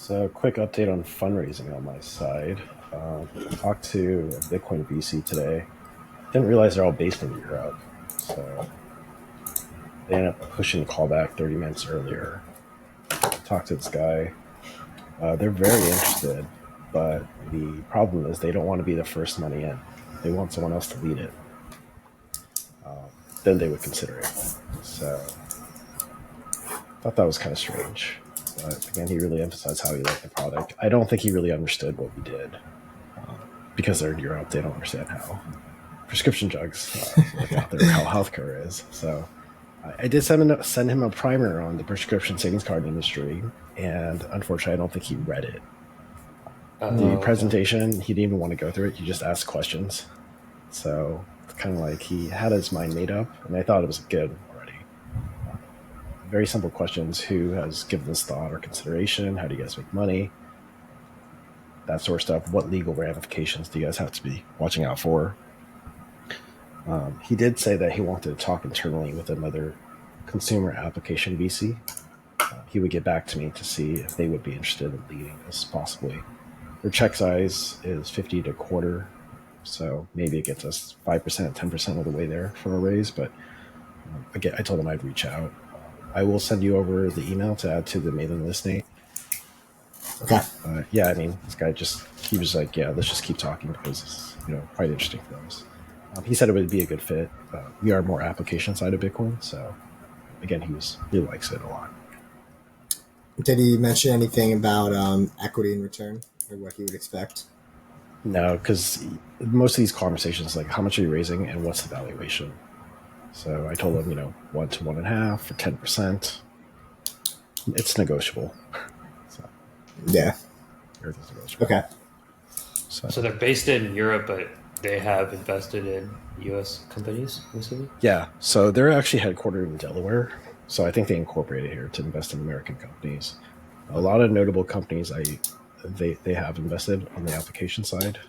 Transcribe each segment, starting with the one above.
So, quick update on fundraising on my side. Talked to a Bitcoin VC today. Didn't realize they're all based in Europe. So, they ended up pushing the call back 30 minutes earlier. Talked to this guy. They're very interested, but the problem is they don't want to be the first money in. They want someone else to lead it. Then they would consider it. So, thought that was kind of strange. But again, he really emphasized how he liked the product. I don't think he really understood what we did. Because they're in Europe, they don't understand how prescription drugs look out there, how healthcare is. So I did send him a primer on the prescription savings card industry, and unfortunately, I don't think he read it. The presentation, he didn't even want to go through it. He just asked questions. So it's kind of like he had his mind made up, and I thought it was good already. Very simple questions. Who has given this thought or consideration? How do you guys make money? That sort of stuff. What legal ramifications do you guys have to be watching out for? He did say that he wanted to talk internally with another consumer application VC. He would get back to me to see if they would be interested in leading this, possibly. Their check size is 50 to a quarter, so maybe it gets us 5%, 10% of the way there for a raise. But again, I told him I'd reach out. I will send you over the email to add to the mailing list, Nate. Okay. Yeah, I mean, this guy he was like, yeah, let's just keep talking because it's, quite interesting for us. He said it would be a good fit. We are more application side of Bitcoin. So again, he likes it a lot. Did he mention anything about equity in return or what he would expect? No, because most of these conversations, like how much are you raising and what's the valuation? So I told him, 1 to 1.5 for 10%. It's negotiable. So, yeah. Everything's negotiable. Okay. So they're based in Europe, but they have invested in U.S. companies, recently? Yeah. So they're actually headquartered in Delaware. So I think they incorporated here to invest in American companies. A lot of notable companies they have invested on the application side.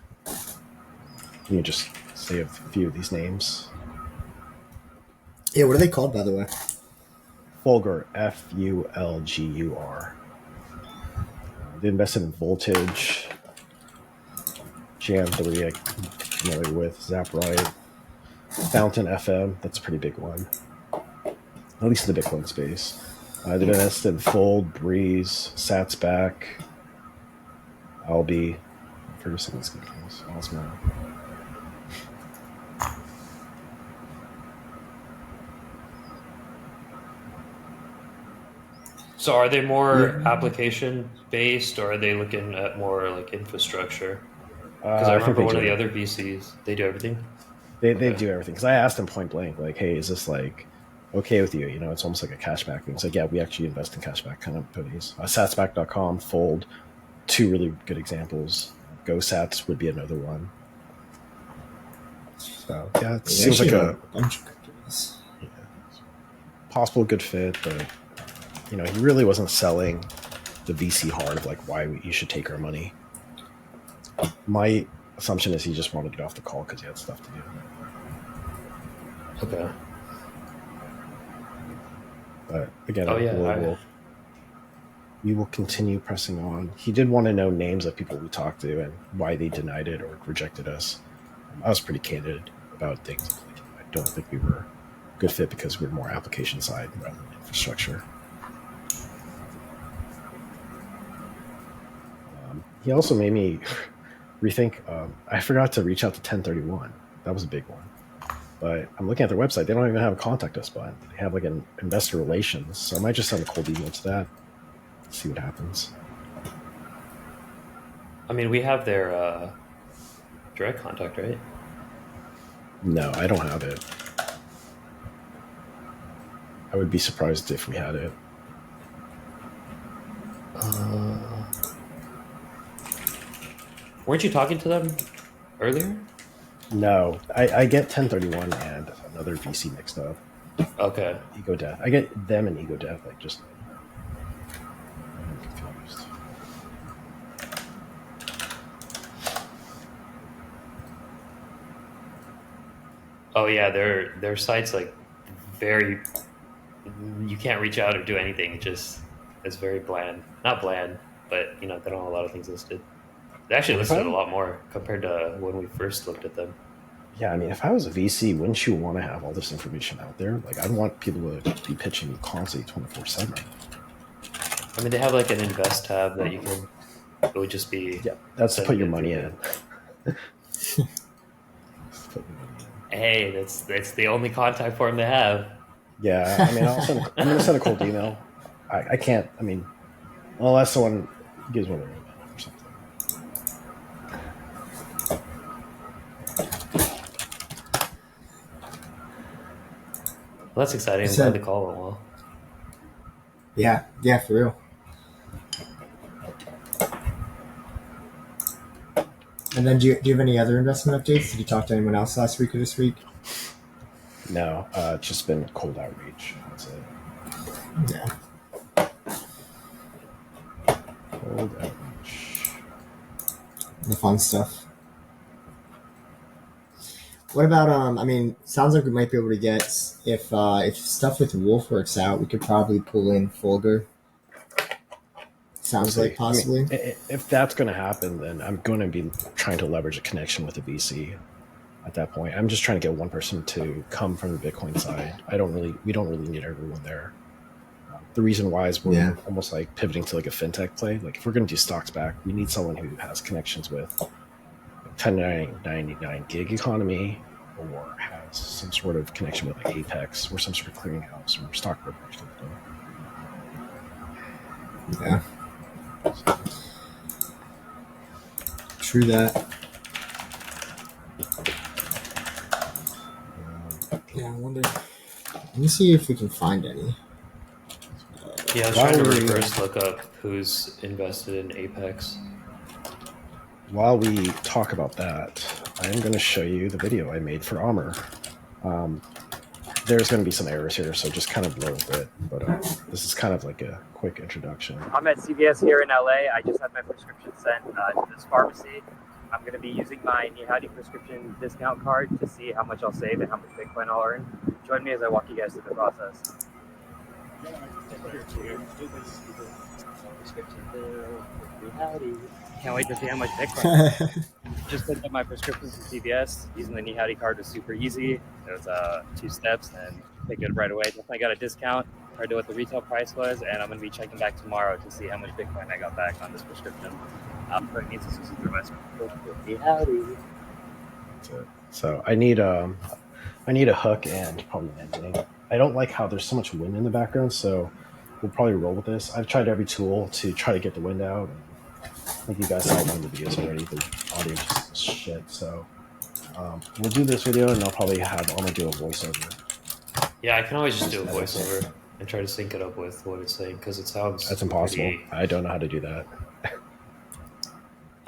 Can you just say a few of these names? Yeah, what are they called, by the way? Fulgur, Fulgur. They invested in Voltage, Jam3, I'm familiar with, Zaprite, Fountain FM, that's a pretty big one, at least in the Bitcoin space. They've invested in Fold, Breeze, Satsback, Albi. I've heard of some of these companies. Osmo. So are they more application based, or are they looking at more like infrastructure? Because I remember one of the other VCs, they do everything. They do everything. Because I asked them point blank, like, hey, is this like okay with you? It's almost like a cashback thing. It's like, yeah, we actually invest in cashback kind of companies. Satsback.com, Fold, two really good examples. GoSats would be another one. So yeah, it seems like a bunch of companies. Yeah, possible good fit, but he really wasn't selling the VC hard of like why you should take our money. My assumption is he just wanted to get off the call because he had stuff to do. Okay. But again, we will continue pressing on. He did want to know names of people we talked to and why they denied it or rejected us. I was pretty candid about things. I don't think we were a good fit because we're more application side rather than infrastructure. He also made me rethink. I forgot to reach out to 1031. That was a big one. But I'm looking at their website. They don't even have a contact us button. They have like an investor relations. So I might just send a cold email to that. See what happens. I mean, we have their direct contact, right? No, I don't have it. I would be surprised if we had it. Weren't you talking to them earlier? No, I get 1031 and another VC mixed up. Okay. Ego Death. I get them and Ego Death. I'm confused. Oh yeah, their site's like very. You can't reach out or do anything. It's very bland. Not bland. but they don't have a lot of things listed. They actually listed a lot more compared to when we first looked at them. Yeah, I mean, if I was a VC, wouldn't you want to have all this information out there? Like, I'd want people to be pitching constantly 24/7. I mean, they have like an invest tab that you can. It would just be. Yeah, that's to put your money in. Hey, that's the only contact form they have. Yeah, I mean, I'm going to send a cold email. I can't. I mean, unless someone gives me their email or something. Well, that's exciting. I'm glad the call went well. Yeah, for real. And then do you have any other investment updates? Did you talk to anyone else last week or this week? No, it's just been cold outreach. That's it. Yeah. Cold outreach. The fun stuff. What about I mean, sounds like we might be able to get if stuff with Wolf works out, we could probably pull in Folger. Sounds like possibly. I mean, if that's going to happen, then I'm going to be trying to leverage a connection with a VC. At that point, I'm just trying to get one person to come from the Bitcoin side. We don't really need everyone there. The reason why is we're almost like pivoting to like a fintech play. Like if we're going to do stocks back, we need someone who has connections with 1099 gig economy, or has some sort of connection with like Apex or some sort of clearinghouse or stock brokerage. Yeah. True that. Yeah, I wonder. Let me see if we can find any. Yeah, I was trying to reverse look up who's invested in Apex. While we talk about that, I'm going to show you the video I made for Armor. There's going to be some errors here, so just kind of bear with it. But this is kind of like a quick introduction. I'm at CVS here in LA. I just had my prescription sent to this pharmacy. I'm going to be using my NiHowdy prescription discount card to see how much I'll save and how much Bitcoin I'll earn. Join me as I walk you guys through the process. Can't wait to see how much Bitcoin. Just picked up my prescription from CVS. Using the NiHowdy card was super easy. There was 2 steps and picked it right away. Definitely got a discount compared to what the retail price was, and I'm going to be checking back tomorrow to see how much Bitcoin I got back on this prescription. But it needs to see through my NiHowdy. So I need a hook and probably an ending. I don't like how there's so much wind in the background, so we'll probably roll with this. I've tried every tool to try to get the wind out. I think you guys saw one of the videos already. The audio just shit. So we'll do this video, and I'll probably have Armor do a voiceover. Yeah, I can always just do a voiceover and try to sync it up with what it's saying, because it sounds. That's impossible. I don't know how to do that.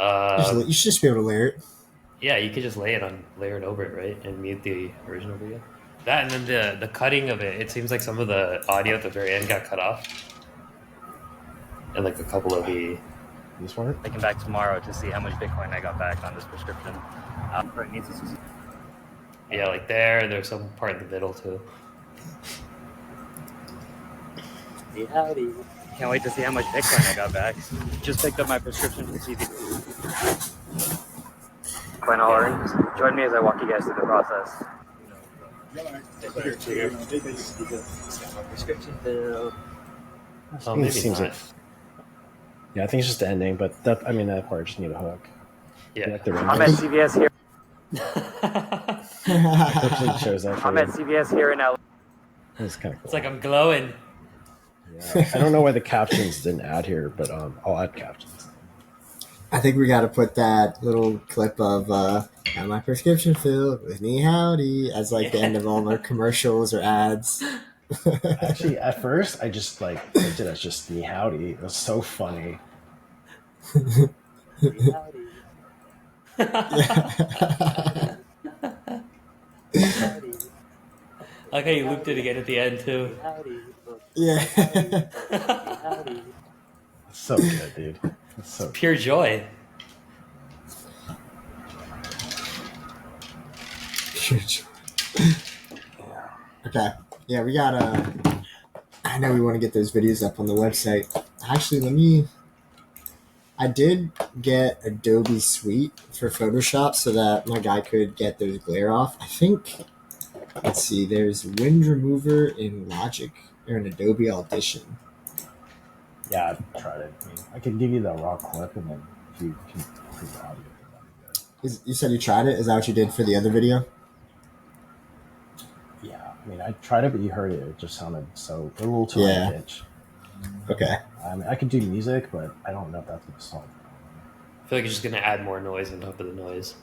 You should just be able to layer it. Yeah, you could just layer it over it, right, and mute the original video. That, and then the cutting of it. It seems like some of the audio at the very end got cut off, and like a couple of the. This one? Taking back tomorrow to see how much Bitcoin I got back on this prescription. It needs to. Yeah, like there's some part in the middle too. Howdy. Can't wait to see how much Bitcoin I got back. Just picked up my prescription from CV. Bitcoin I'll earn. Join me as I walk you guys through the process. Oh, maybe seems not. like. Yeah, I think it's just the ending, but that part I just need a hook. Yeah. I'm at CVS here. Shows that I'm at CVS here in LA. It's kind of cool. It's like I'm glowing. Yeah. I don't know why the captions didn't add here, but I'll add captions. I think we got to put that little clip of "Got my prescription filled with NiHowdy" as like the end of all our commercials or ads. Actually, at first, I just like looked at it as just NiHowdy. It was so funny. Okay, you looped it again at the end too. Yeah. It's so good, dude. It's so Pure joy. Okay. Yeah, we gotta. I know we want to get those videos up on the website. Actually, let me I did get Adobe Suite for Photoshop so that my guy could get those glare off. I think, let's see, there's Wind Remover in Logic or in Adobe Audition. Yeah, I've tried it. I mean, I can give you the raw clip, and then if you can improve the audio, that'd be good. You said you tried it? Is that what you did for the other video? Yeah, I mean, I tried it, but you heard it. It just sounded so a little too Yeah. high pitch. Okay. I mean, I could do music, but I don't know if that's gonna solve it. I feel like you're just gonna add more noise on top of the noise.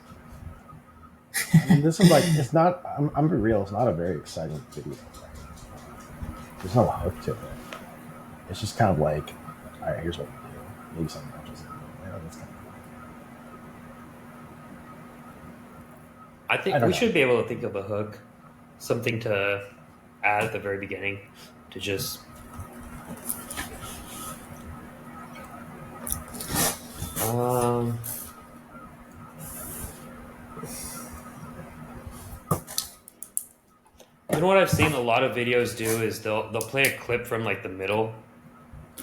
I mean, this is like, it's not. I'm being real. It's not a very exciting video. There's no hook to it. It's just kind of like, all right, here's what we do. Maybe something matches. That's kind of cool. I think I don't we know. should be able to think of a hook, something to add at the very beginning to just. You know what I've seen a lot of videos do is they'll play a clip from like the middle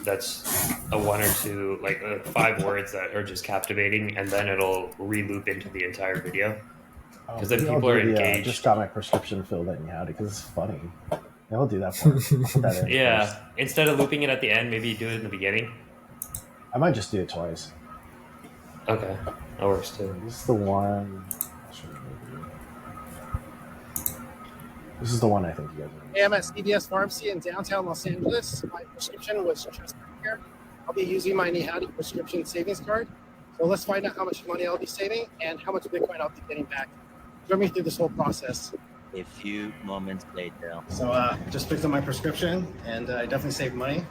that's a one or two, like 5 words that are just captivating, and then it'll re-loop into the entire video. Because then Maybe I'll people are do the, engaged. just got my prescription filled at NiHowdy because it's funny. Yeah, I'll do that for you. I'll put that in Yeah, first. instead of looping it at the end, maybe you do it in the beginning. I might just do it twice. Okay, that works too. This is the one. I'll show you maybe. This is the one I think you guys are. Hey, I'm at CVS Pharmacy in downtown Los Angeles. My prescription was just here. I'll be using my NiHowdy prescription savings card. So let's find out how much money I'll be saving and how much Bitcoin I'll be getting back. Run me through this whole process. A few moments later. So just picked up my prescription, and I definitely saved money.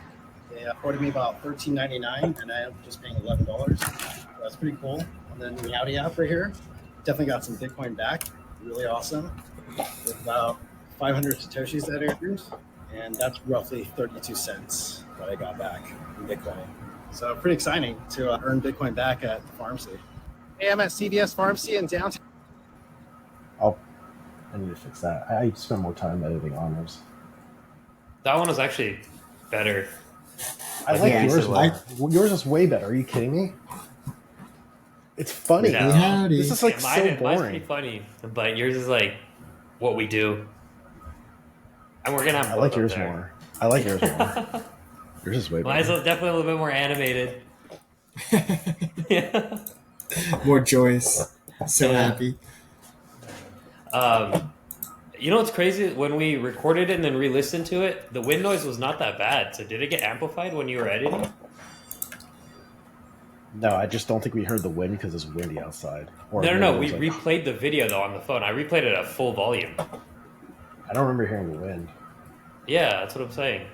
They quoted me about $13.99, and I ended up just paying $11. So that's pretty cool. And then the NiHowdy app right here, definitely got some Bitcoin back. Really awesome. With about 500 Satoshis that I earned, and that's roughly 32 cents that I got back in Bitcoin. So pretty exciting to earn Bitcoin back at the pharmacy. Hey, I'm at CVS Pharmacy in downtown. I need to fix that. I spend more time editing honors. That one was actually better. I like Yeah, yours so more. Yours is way better. Are you kidding me? It's funny. No. NiHowdy. This is like Yeah, so mine's boring. pretty funny, but yours is like what we do. And we're gonna have I like both up yours there. more. I like yours more. Yours is way Mine's better. definitely a little bit more animated. Yeah. More joyous. So Yeah. happy. You know what's crazy? When we recorded it and then re-listened to it, the wind noise was not that bad. So did it get amplified when you were editing? No, I just don't think we heard the wind because it's windy outside. Or No. maybe We it was like- replayed the video though on the phone. I replayed it at full volume. I don't remember hearing the wind. Yeah, that's what I'm saying.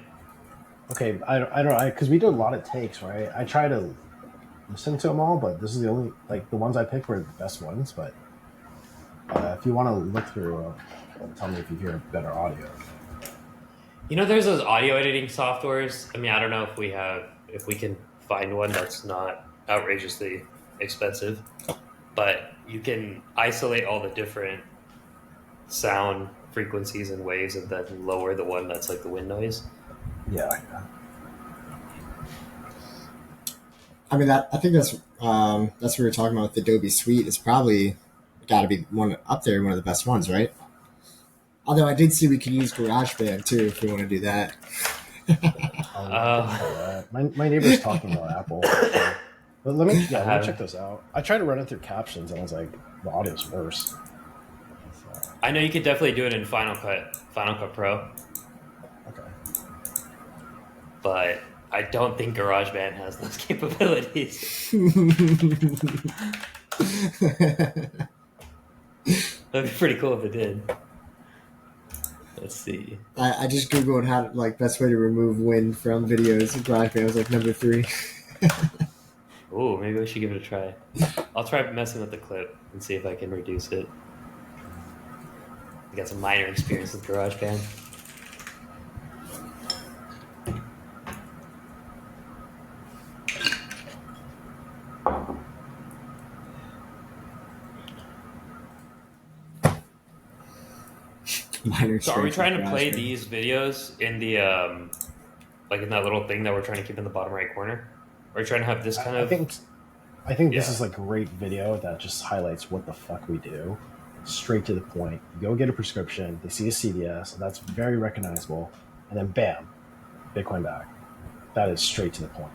Okay, I don't because we did a lot of takes, right? I try to listen to them all, but this is the only the ones I picked were the best ones. But if you want to look through, tell me if you hear better audio. You know, there's those audio editing softwares. I mean, I don't know if we can find one that's not outrageously expensive, but you can isolate all the different sound frequencies and waves and then lower the one that's like the wind noise. Yeah. I mean, I think that's what we were talking about with the Adobe Suite. It's probably got to be one of the best ones, right? Although I did see we could use GarageBand too if we want to do that. My neighbor's talking about Apple. But let me check those out. I tried to run it through captions and I was like, the audio's worse. So, I know you could definitely do it in Final Cut Pro, okay. but I don't think GarageBand has those capabilities. That'd be pretty cool if it did. Let's see. I just googled how best way to remove wind from videos. GarageBand was like number 3. Oh, maybe we should give it a try. I'll try messing with the clip and see if I can reduce it. I got some minor experience with GarageBand. So are we trying to play these videos in the in that little thing that we're trying to keep in the bottom right corner? Are we trying to have this kind I of? think I think this Yeah. is a great video that just highlights what the fuck we do. Straight to the point. You go get a prescription, they see a CVS, and that's very recognizable, and then bam, Bitcoin back. That is straight to the point.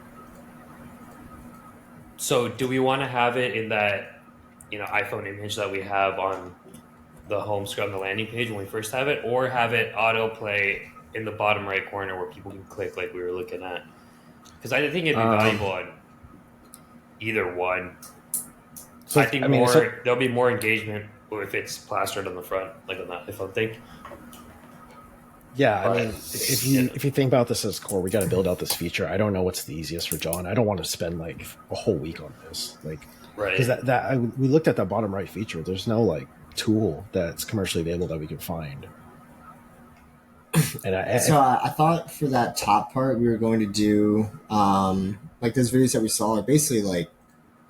So do we want to have it in that, iPhone image that we have on the home screen on the landing page when we first have it, or have it autoplay in the bottom right corner where people can click like we were looking at? Because I think it'd be valuable on either one. So I think there'll be more engagement if it's plastered on the front, like on that iPhone thing. yeah, I But, mean, if you think about this as core, we got to build out this feature. I don't know what's the easiest for John. I don't want to spend like a whole week on this, like, right. because we looked at that bottom right feature. There's no like tool that's commercially available that we can find. And I thought for that top part we were going to do like those videos that we saw are basically like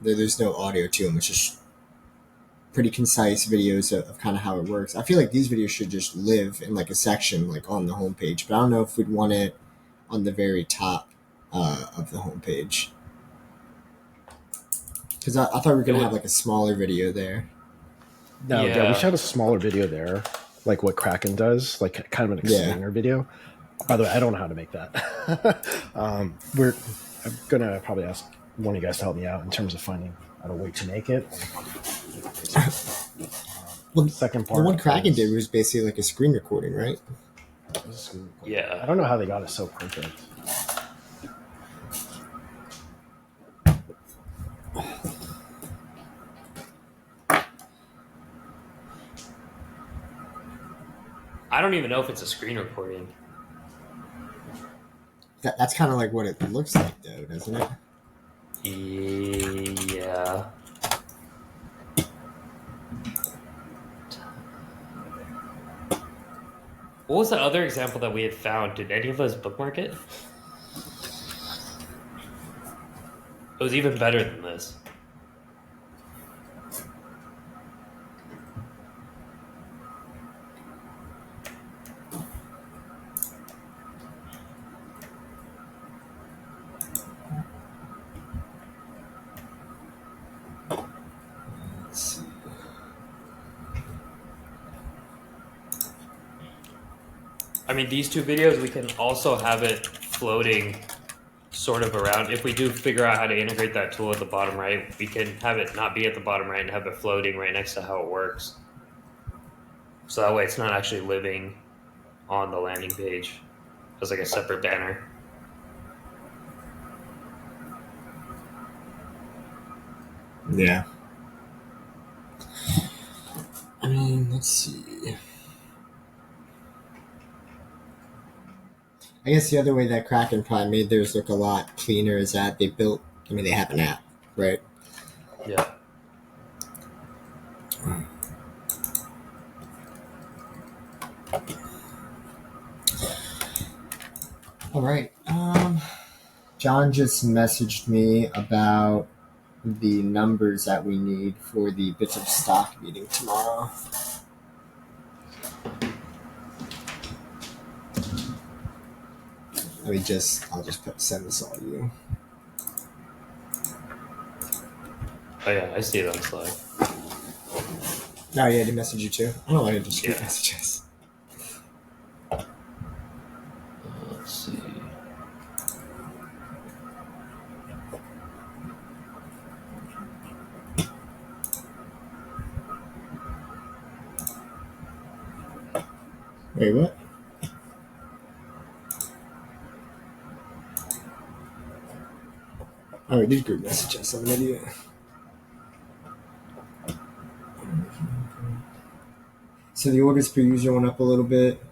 there's no audio to them. It's just pretty concise videos of kind of how it works. I feel like these videos should just live in like a section like on the homepage, but I don't know if we'd want it on the very top of the homepage. Because I thought we were going to have like a smaller video there. No, yeah, we should have a smaller video there, like what Kraken does, like kind of an explainer video. By the way, I don't know how to make that. I'm gonna probably ask one of you guys to help me out in terms of finding a way to make it. Well, second part, the one Kraken did was basically like a screen recording, right? Yeah, I don't know how they got it so perfect. I don't even know if it's a screen recording. That's kind of like what it looks like, though, doesn't it? Yeah. What was the other example that we had found? Did any of us bookmark it? It was even better than this. I mean, these two videos, we can also have it floating sort of around. If we do figure out how to integrate that tool at the bottom right, we can have it not be at the bottom right and have it floating right next to how it works. So that way it's not actually living on the landing page as like a separate banner. Yeah. I mean, let's see. I guess the other way that Kraken probably made theirs look a lot cleaner is that they have an app, right? Yeah. All right. John just messaged me about the numbers that we need for the bits of stock meeting tomorrow. I'll just send this all to you. Oh yeah, I see it on Slack. Oh yeah, did message you too? I don't know why I just get messages. Let's see. Wait, what? Oh, we did group message us. I'm an idiot. So the orders per user went up a little bit.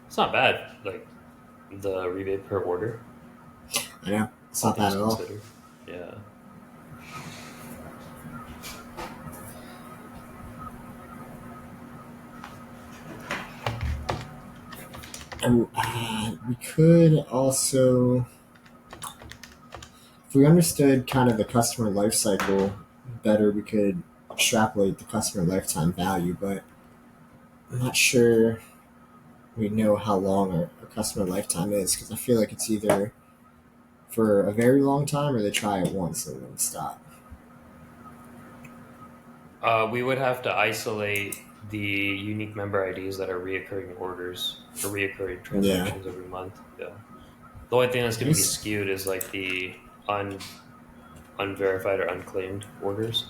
It's not bad, like the rebate per order. I know. It's not bad at all. Yeah. And we could also, if we understood kind of the customer life cycle better, we could extrapolate the customer lifetime value, but I'm not sure we know how long a customer lifetime is, because I feel like it's either for a very long time or they try it once and then stop. We would have to isolate the unique member IDs that are reoccurring orders or reoccurring transactions every month. Yeah. The only thing that's going to be skewed is like the unverified or unclaimed orders,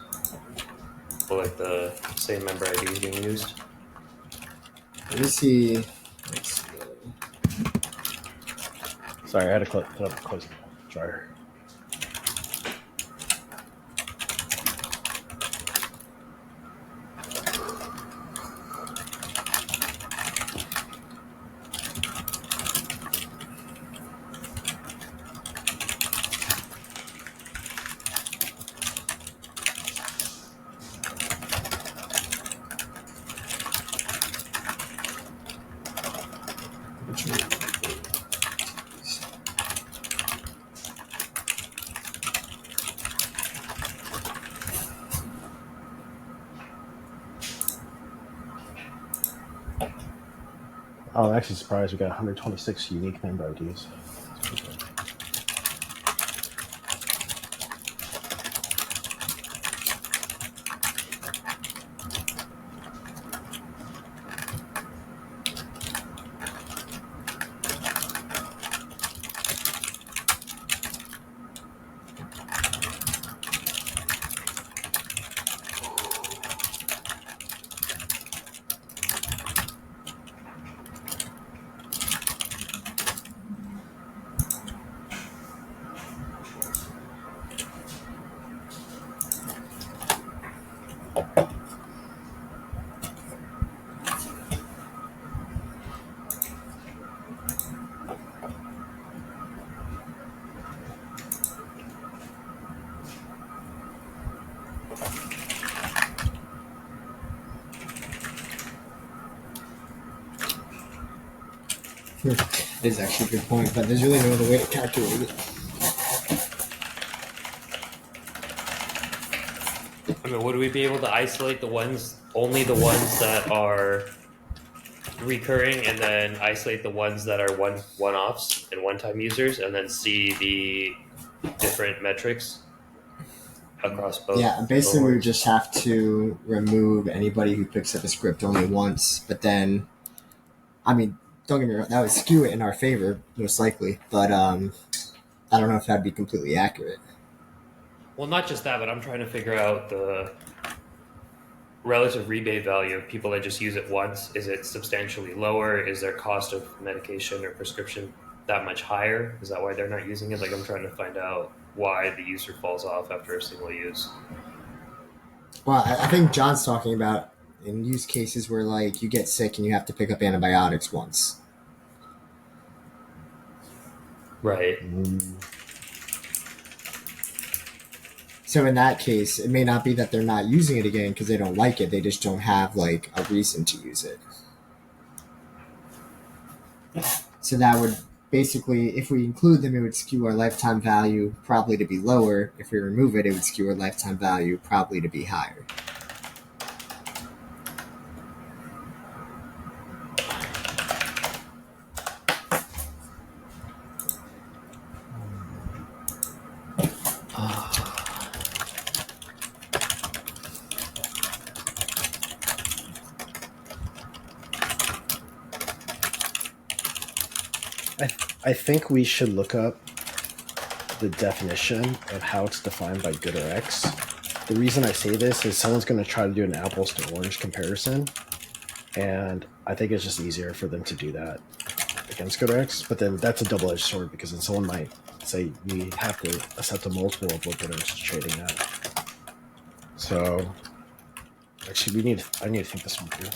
or like the same member IDs being used. Let me see. Sorry, I had to put up close the dryer. Oh, I'm actually surprised we got 126 unique member IDs. It is actually a good point, but there's really no other way to calculate it. I mean, would we be able to isolate only the ones that are recurring, and then isolate the ones that are one-offs and one-time users, and then see the different metrics across both? Yeah, basically we would cohorts? just have to remove anybody who picks up a script only once, but then, I mean, don't get me wrong, that would skew it in our favor, most likely, but I don't know if that'd be completely accurate. Well, not just that, but I'm trying to figure out the relative rebate value of people that just use it once. Is it substantially lower? Is their cost of medication or prescription that much higher? Is that why they're not using it? Like, I'm trying to find out why the user falls off after a single use. Well, I think John's talking about in use cases where, like, you get sick and you have to pick up antibiotics once. Right. So in that case, it may not be that they're not using it again because they don't like it. They just don't have, like, a reason to use it. So that would basically, if we include them, it would skew our lifetime value probably to be lower. If we remove it, it would skew our lifetime value probably to be higher. I think we should look up the definition of how it's defined by good or X. The reason I say this is someone's going to try to do an apples to orange comparison, and I think it's just easier for them to do that against good or X. But then that's a double-edged sword, because then someone might say we have to accept a multiple of what good or X is trading at. So actually, I need to think this one through.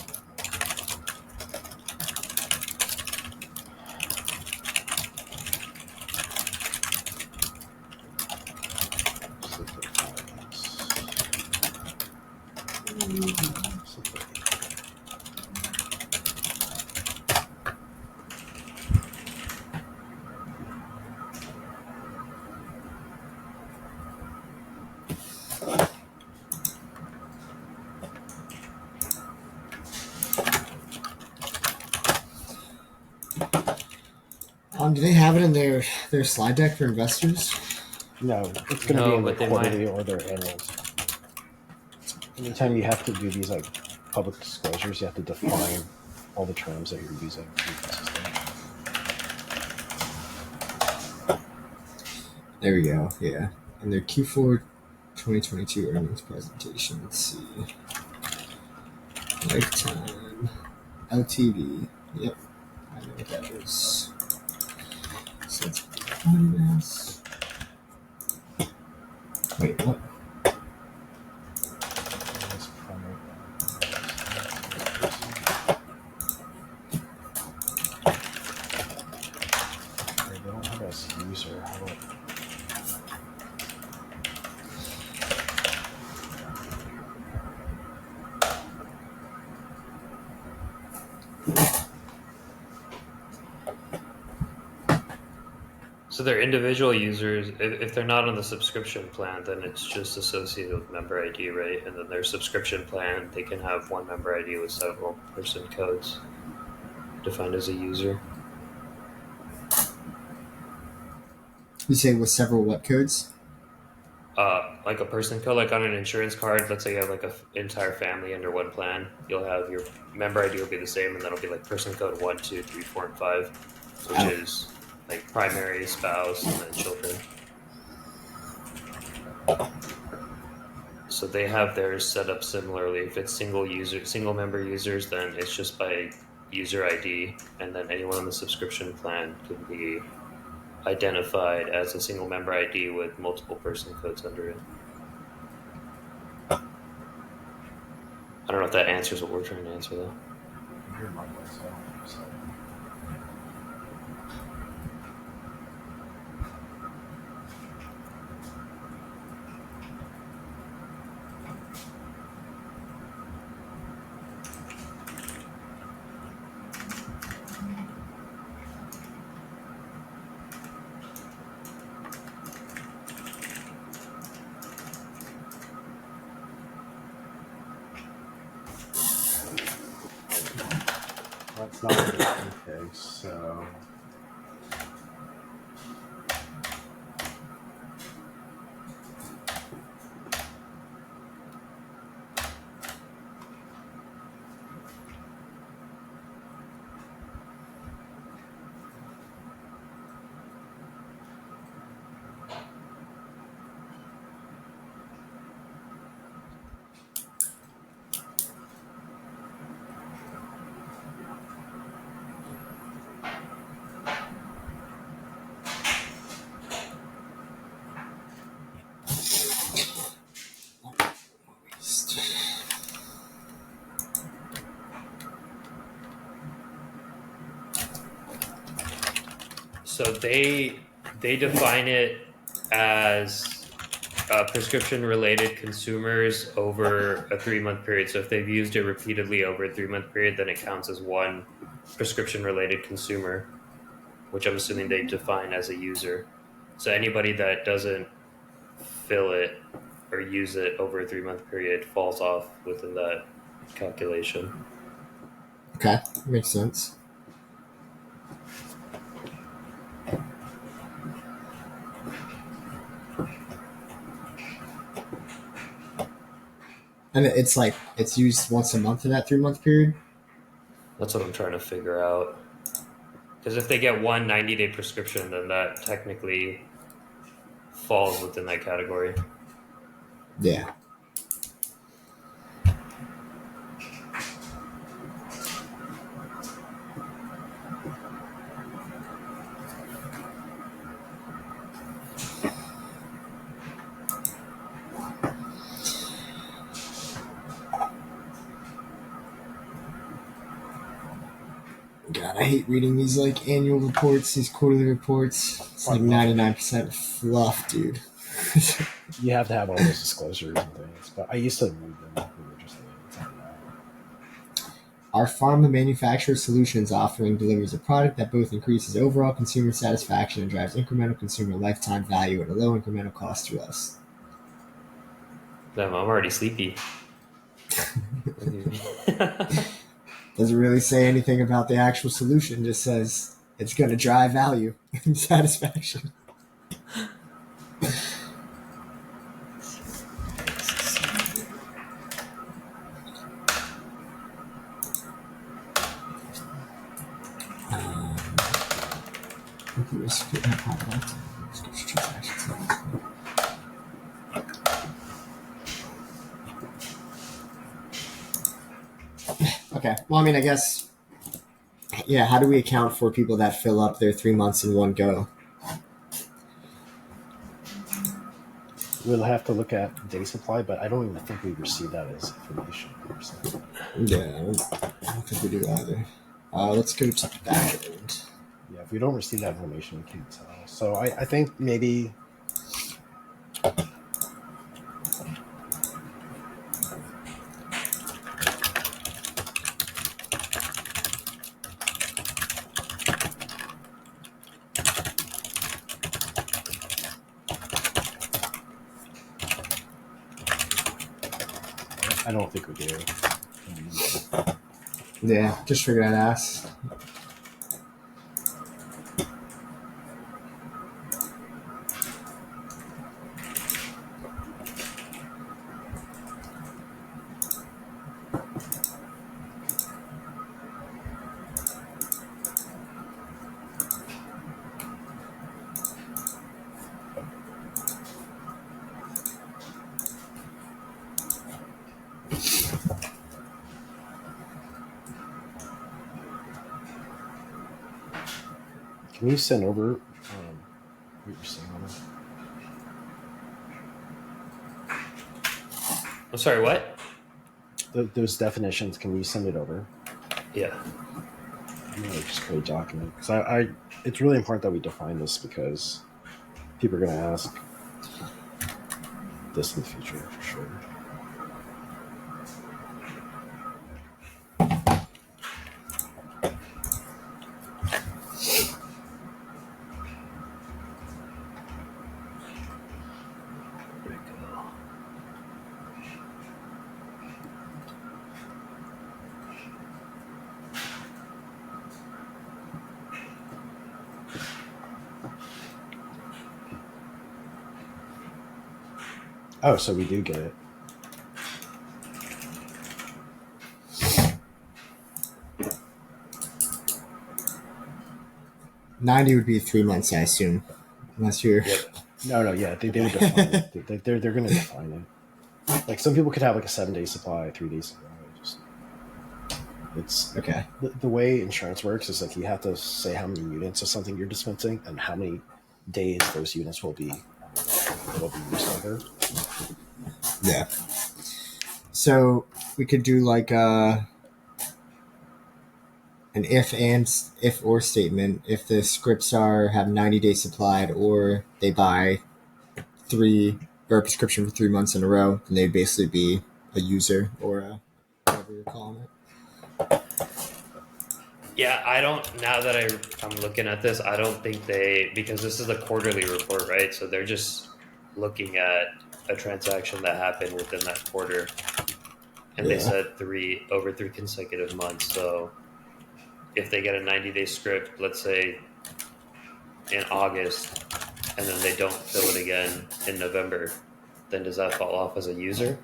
Do they have it in their slide deck for investors? No, it's going to be No, in their but they quarterly might. or their annuals. Anytime you have to do these like public disclosures, you have to define all the terms that you're using to be consistent. There we go. Yeah, and their Q4 2022 earnings presentation. Let's see. Lifetime LTV. Yep, I know what that is. So it's finance. Wait, what? They don't have us user. How about So they're individual users. If they're not on the subscription plan, then it's just associated with member ID, right? And then their subscription plan, they can have one member ID with several person codes defined as a user. You say with several what codes? Like a person code, like on an insurance card. Let's say you have like an entire family under one plan. You'll have your member ID will be the same, and then it'll be like person code 1, 2, 3, 4, and 5, which is like primary, spouse, and then children. So they have theirs set up similarly. If it's single member users, then it's just by user ID, and then anyone on the subscription plan can be identified as a single member ID with multiple person codes under it. I don't know if that answers what we're trying to answer though. that's not okay, so So they define it as prescription related consumers over a 3-month period. So if they've used it repeatedly over a 3-month period, then it counts as one prescription related consumer, which I'm assuming they define as a user. So anybody that doesn't fill it or use it over a 3-month period falls off within that calculation. Okay, makes sense. And it's like it's used once a month in that 3-month period. That's what I'm trying to figure out. Because if they get one 90-day prescription, then that technically falls within that category. Yeah. God, I hate reading these like annual reports, these quarterly reports. It's like 99% fluff, dude. you have to have all those disclosures and things. But I used to read them religiously. Our Pharma Manufacturer Solutions offering delivers a product that both increases overall consumer satisfaction and drives incremental consumer lifetime value at a low incremental cost to us. Damn, I'm already sleepy. Doesn't really say anything about the actual solution, just says It's going to drive value and satisfaction. Okay. Well, I mean, I guess, yeah, how do we account for people that fill up their 3 months in one go? We'll have to look at day supply, but I don't even think we receive that as information. Yeah, I don't think we do either. Let's go to the back end. Yeah, if we don't receive that information, we can't tell. So I think maybe I don't think we do. Yeah, just figured I'd ask. Can you send over what you're saying on it? I'm sorry, what? Those definitions, can you send it over? Yeah. I'm gonna just create a document because I it's really important that we define this because people are going to ask this in the future for sure. Oh, so we do get it. $90 would be 3 months, I assume, unless you're. Yep. No, yeah, they would define it. They're going to define it. Like some people could have like a 7-day supply, 3 days supply. It's Okay. The way insurance works is like you have to say how many units of something you're dispensing and how many days those units will be used over. Yeah. So we could do like an if or statement. If the scripts have 90-day supplied or they buy a prescription for 3 months in a row, then they'd basically be a user or whatever you're calling it. Yeah, now that I'm looking at this, I don't think because this is a quarterly report, right? So they're just looking at a transaction that happened within that quarter. And they said over 3 consecutive months. So if they get a 90-day script, let's say in August, and then they don't fill it again in November, then does that fall off as a user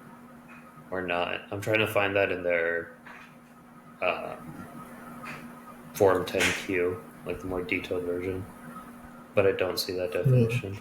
or not? I'm trying to find that in their Form 10Q, like the more detailed version, but I don't see that definition.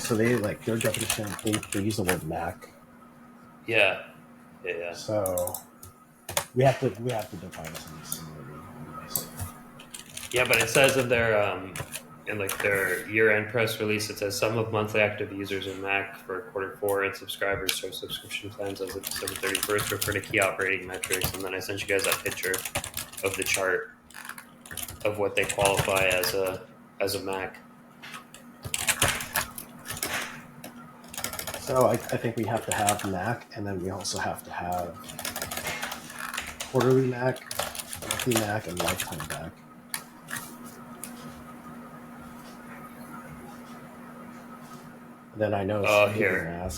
So they like their definition. They use the word Mac. Yeah. So we have to define something similarly. Yeah, but it says in their year-end press release, it says sum of monthly active users in Mac for Q4 and subscribers to our subscription plans as of December 31st refer to key operating metrics. And then I sent you guys that picture of the chart of what they qualify as a Mac. So I think we have to have Mac, and then we also have to have quarterly Mac, monthly Mac, and lifetime Mac. Then I know. Here.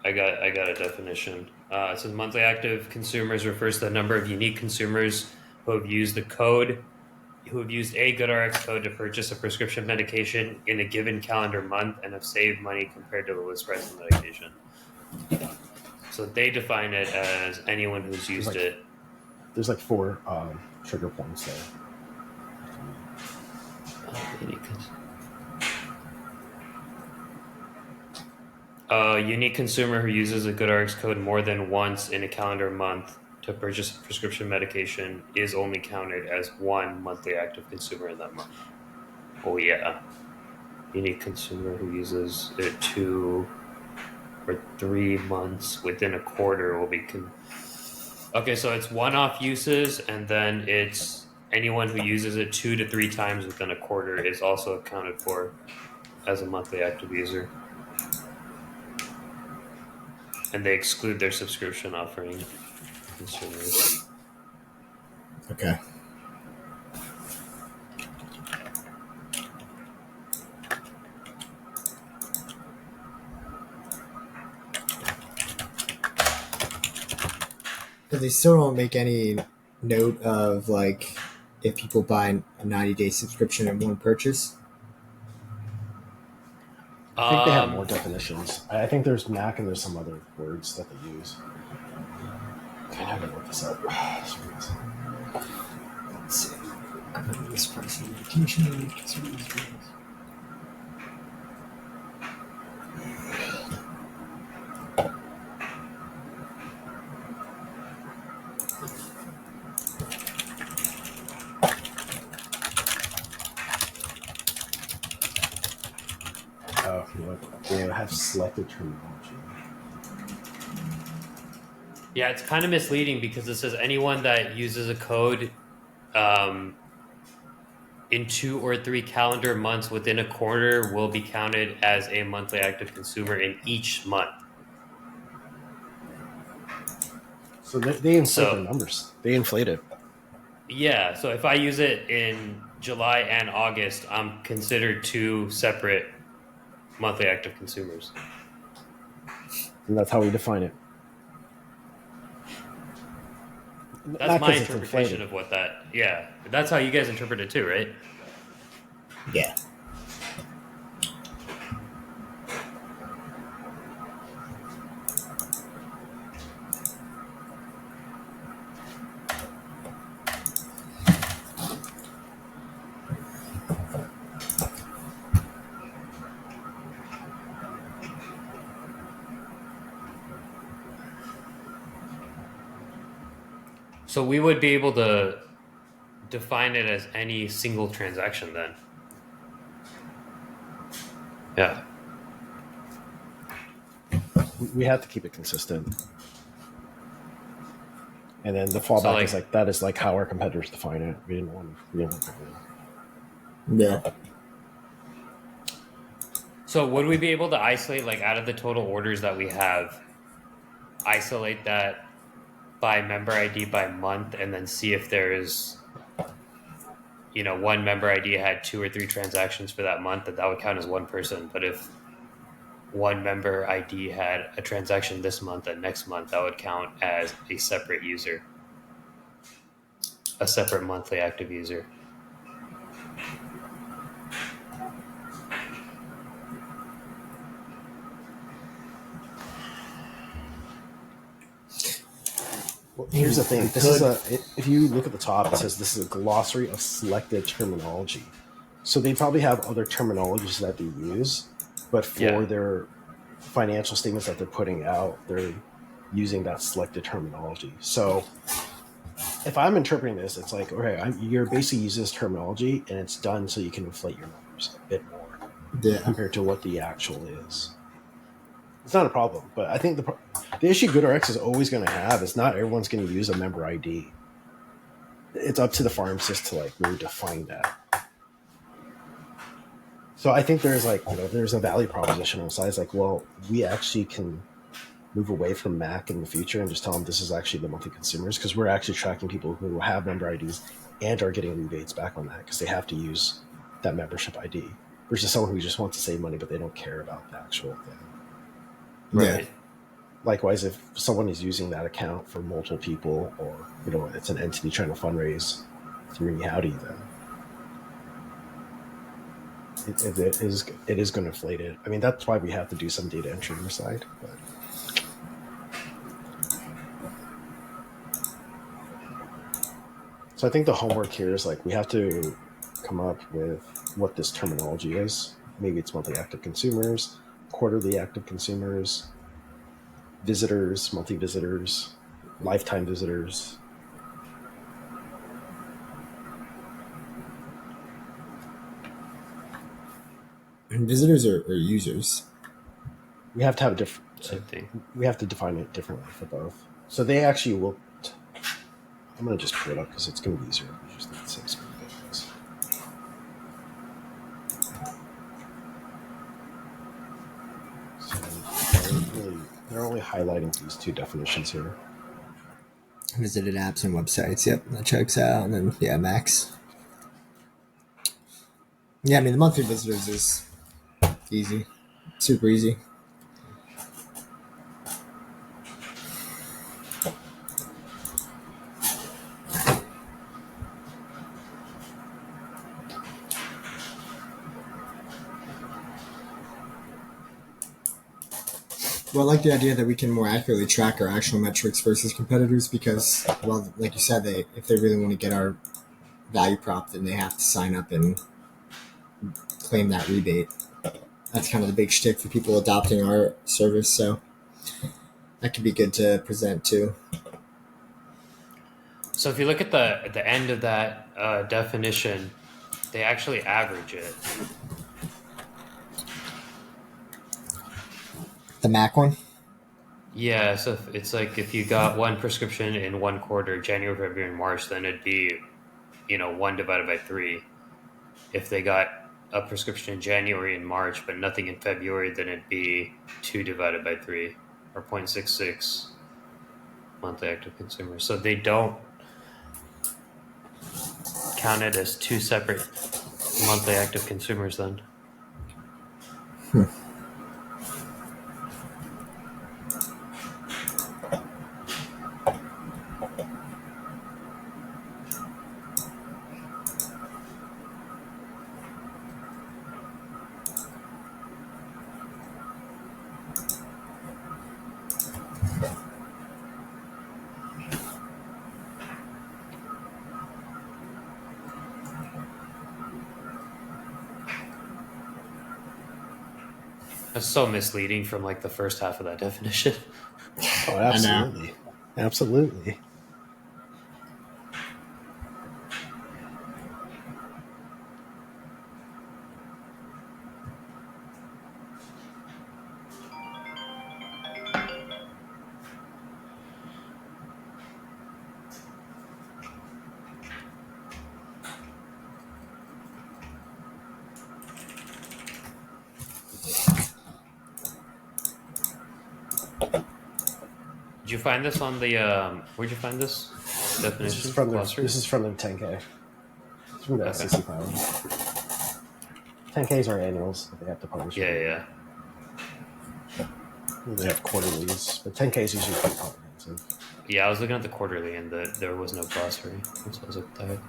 I got a definition. It says monthly active consumers refers to the number of unique consumers who have used a GoodRx code to purchase a prescription medication in a given calendar month and have saved money compared to the list price of the medication. So they define it as anyone who's used it. There's like 4 trigger points there. Unique consumer who uses a GoodRx code more than once in a calendar month to purchase a prescription medication is only counted as one monthly active consumer in that month. Oh yeah. Unique consumer who uses it 2 or 3 months within a quarter will be okay, so it's one-off uses, and then it's anyone who uses it 2 to 3 times within a quarter is also accounted for as a monthly active user. And they exclude their subscription offering consumers. Okay. But they still don't make any note of like if people buy a 90-day subscription in one purchase. I think they have more definitions. I think there's Mac and there's some other words that they use. Okay, I gotta look this up. Let's see. This price indication. They have selected terminology. Yeah, it's kind of misleading because it says anyone that uses a code in 2 or 3 calendar months within a quarter will be counted as a monthly active consumer in each month. So they inflate their numbers. They inflate it. Yeah, so if I use it in July and August, I'm considered 2 separate monthly active consumers. And that's how we define it. That's my interpretation of what that. Yeah, that's how you guys interpret it too, right? Yeah. So we would be able to define it as any single transaction then. Yeah. We have to keep it consistent. And then the fallback is like that is like how our competitors define it. We didn't want to. Yeah. So would we be able to isolate, like out of the total orders that we have, isolate that by member ID by month, and then see if there's, one member ID had 2 or 3 transactions for that month, that would count as one person. But if one member ID had a transaction this month and next month, that would count as a separate user, a separate monthly active user. Well, here's the thing. If you look at the top, it says this is a glossary of selected terminology. So they probably have other terminologies that they use, but for Yeah. their financial statements that they're putting out, they're using that selected terminology. So if I'm interpreting this, it's like, okay, you're basically using this terminology and it's done so you can inflate your numbers a bit more Yeah. compared to what the actual is. It's not a problem, but I think the issue GoodRx is always going to have is not everyone's going to use a member ID. It's up to the pharmacist to like really define that. So I think there's like, there's a value proposition on the side. It's like, well, we actually can move away from MAC in the future and just tell them this is actually the monthly consumers, because we're actually tracking people who have member IDs and are getting rebates back on that because they have to use that membership ID versus someone who just wants to save money but they don't care about the actual thing. Right. Likewise, if someone is using that account for multiple people, or it's an entity trying to fundraise through NiHowdy, then it is going to inflate it. I mean, that's why we have to do some data entry on the side. But so I think the homework here is like we have to come up with what this terminology is. Maybe it's monthly active consumers, quarterly active consumers, visitors, monthly visitors, lifetime visitors. And visitors are users. We have to have a different. Same thing. We have to define it differently for both. So they actually will. I'm going to just pull it up because it's going to be easier. Just the same screen. So they're only highlighting these two definitions here. Visited apps and websites. Yep, that checks out. And then Max. Yeah, I mean the monthly visitors is easy, super easy. Well, I like the idea that we can more accurately track our actual metrics versus competitors because, well, like you said, if they really want to get our value prop, then they have to sign up and claim that rebate. That's kind of the big shtick for people adopting our service, so that could be good to present too. So if you look at the end of that definition, they actually average it. The Mac one? Yeah, so it's like if you got one prescription in one quarter, January, February, and March, then it'd be, 1 divided by 3. If they got a prescription in January and March, but nothing in February, then it'd be 2 divided by 3, or 0.66 monthly active consumers. So they don't count it as 2 separate monthly active consumers then. That's so misleading from like the first half of that definition. Oh, absolutely. Absolutely. Did you find this on the where'd you find this definition? This is from the 10K. It's from the SEC filing. 10Ks are annuals that they have to publish. Yeah. They have quarterlies, but 10K is usually pretty comprehensive. Yeah, I was looking at the quarterly and there was no glossary. So I was like, what the heck?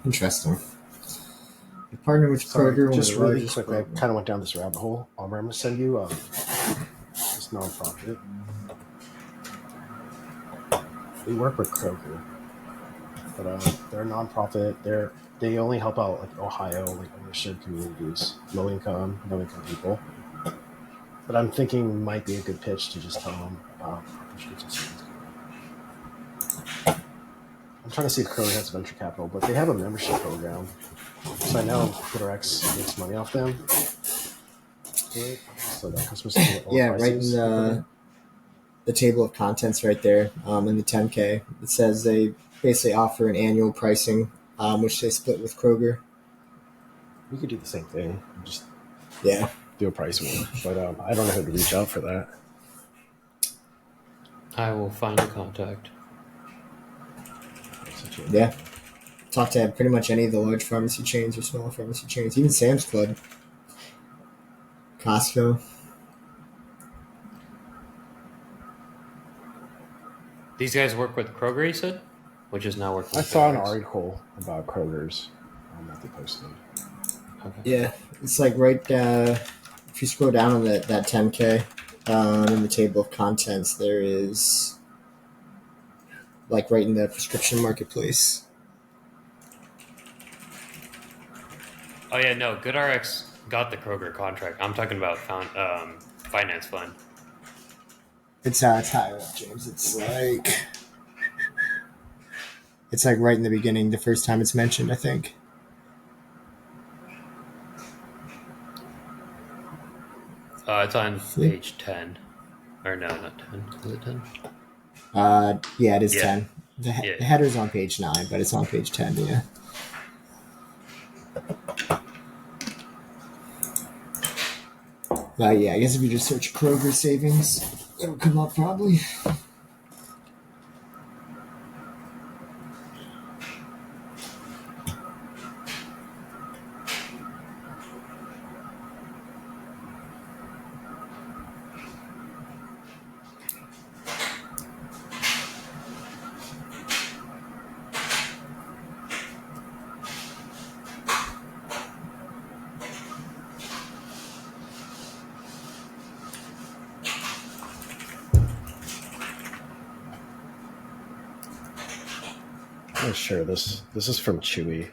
Interesting. We partner with Sorry, Kroger, one of just the really largest quickly, I kind of went down this rabbit hole. I'm going to send you this nonprofit. We work with Kroger, but they're a nonprofit. They only help out like Ohio, like underserved communities, low income people. But I'm thinking it might be a good pitch to just tell them about prescription savings. I'm trying to see if Kroger has venture capital, but they have a membership program. So I know GoodRx makes money off them. So that customers can get lower prices. Right in the table of contents right there in the 10K. It says they basically offer an annual pricing, which they split with Kroger. We could do the same thing. Just do a price war. But I don't know who to reach out for that. I will find a contact. Yeah. Talk to pretty much any of the large pharmacy chains or small pharmacy chains, even Sam's Club, Costco. These guys work with Kroger, you said? Which is now working with I saw an GoodRx? article about Kroger's that they posted. Okay. Yeah, it's like right if you scroll down on that 10K in the table of contents, there is like right in the prescription marketplace. Oh yeah, no, GoodRx got the Kroger contract. I'm talking about Finance Fund. It's higher up, James. It's like right in the beginning, the first time it's mentioned, I think. It's on page 10. Or no, not 10. Is it 10? Yeah, it is 10. The header's on page 9, but it's on page 10, yeah. I guess if you just search Kroger savings, it'll come up probably. I'm sure this is from Chewy.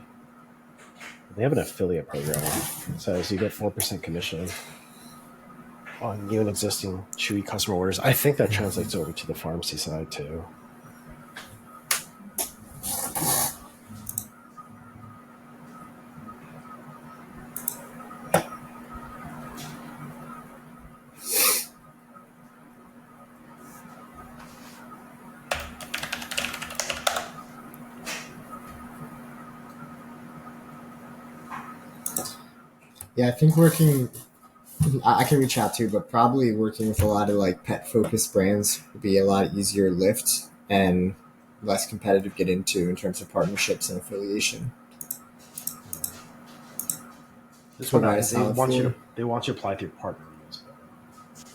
They have an affiliate program. It says you get 4% commission on new and existing Chewy customer orders. I think that translates over to the pharmacy side too. Yeah, I think I can reach out to, but probably working with a lot of like pet focused brands would be a lot easier lift and less competitive get into in terms of partnerships and affiliation. This one, they want you to apply through partner.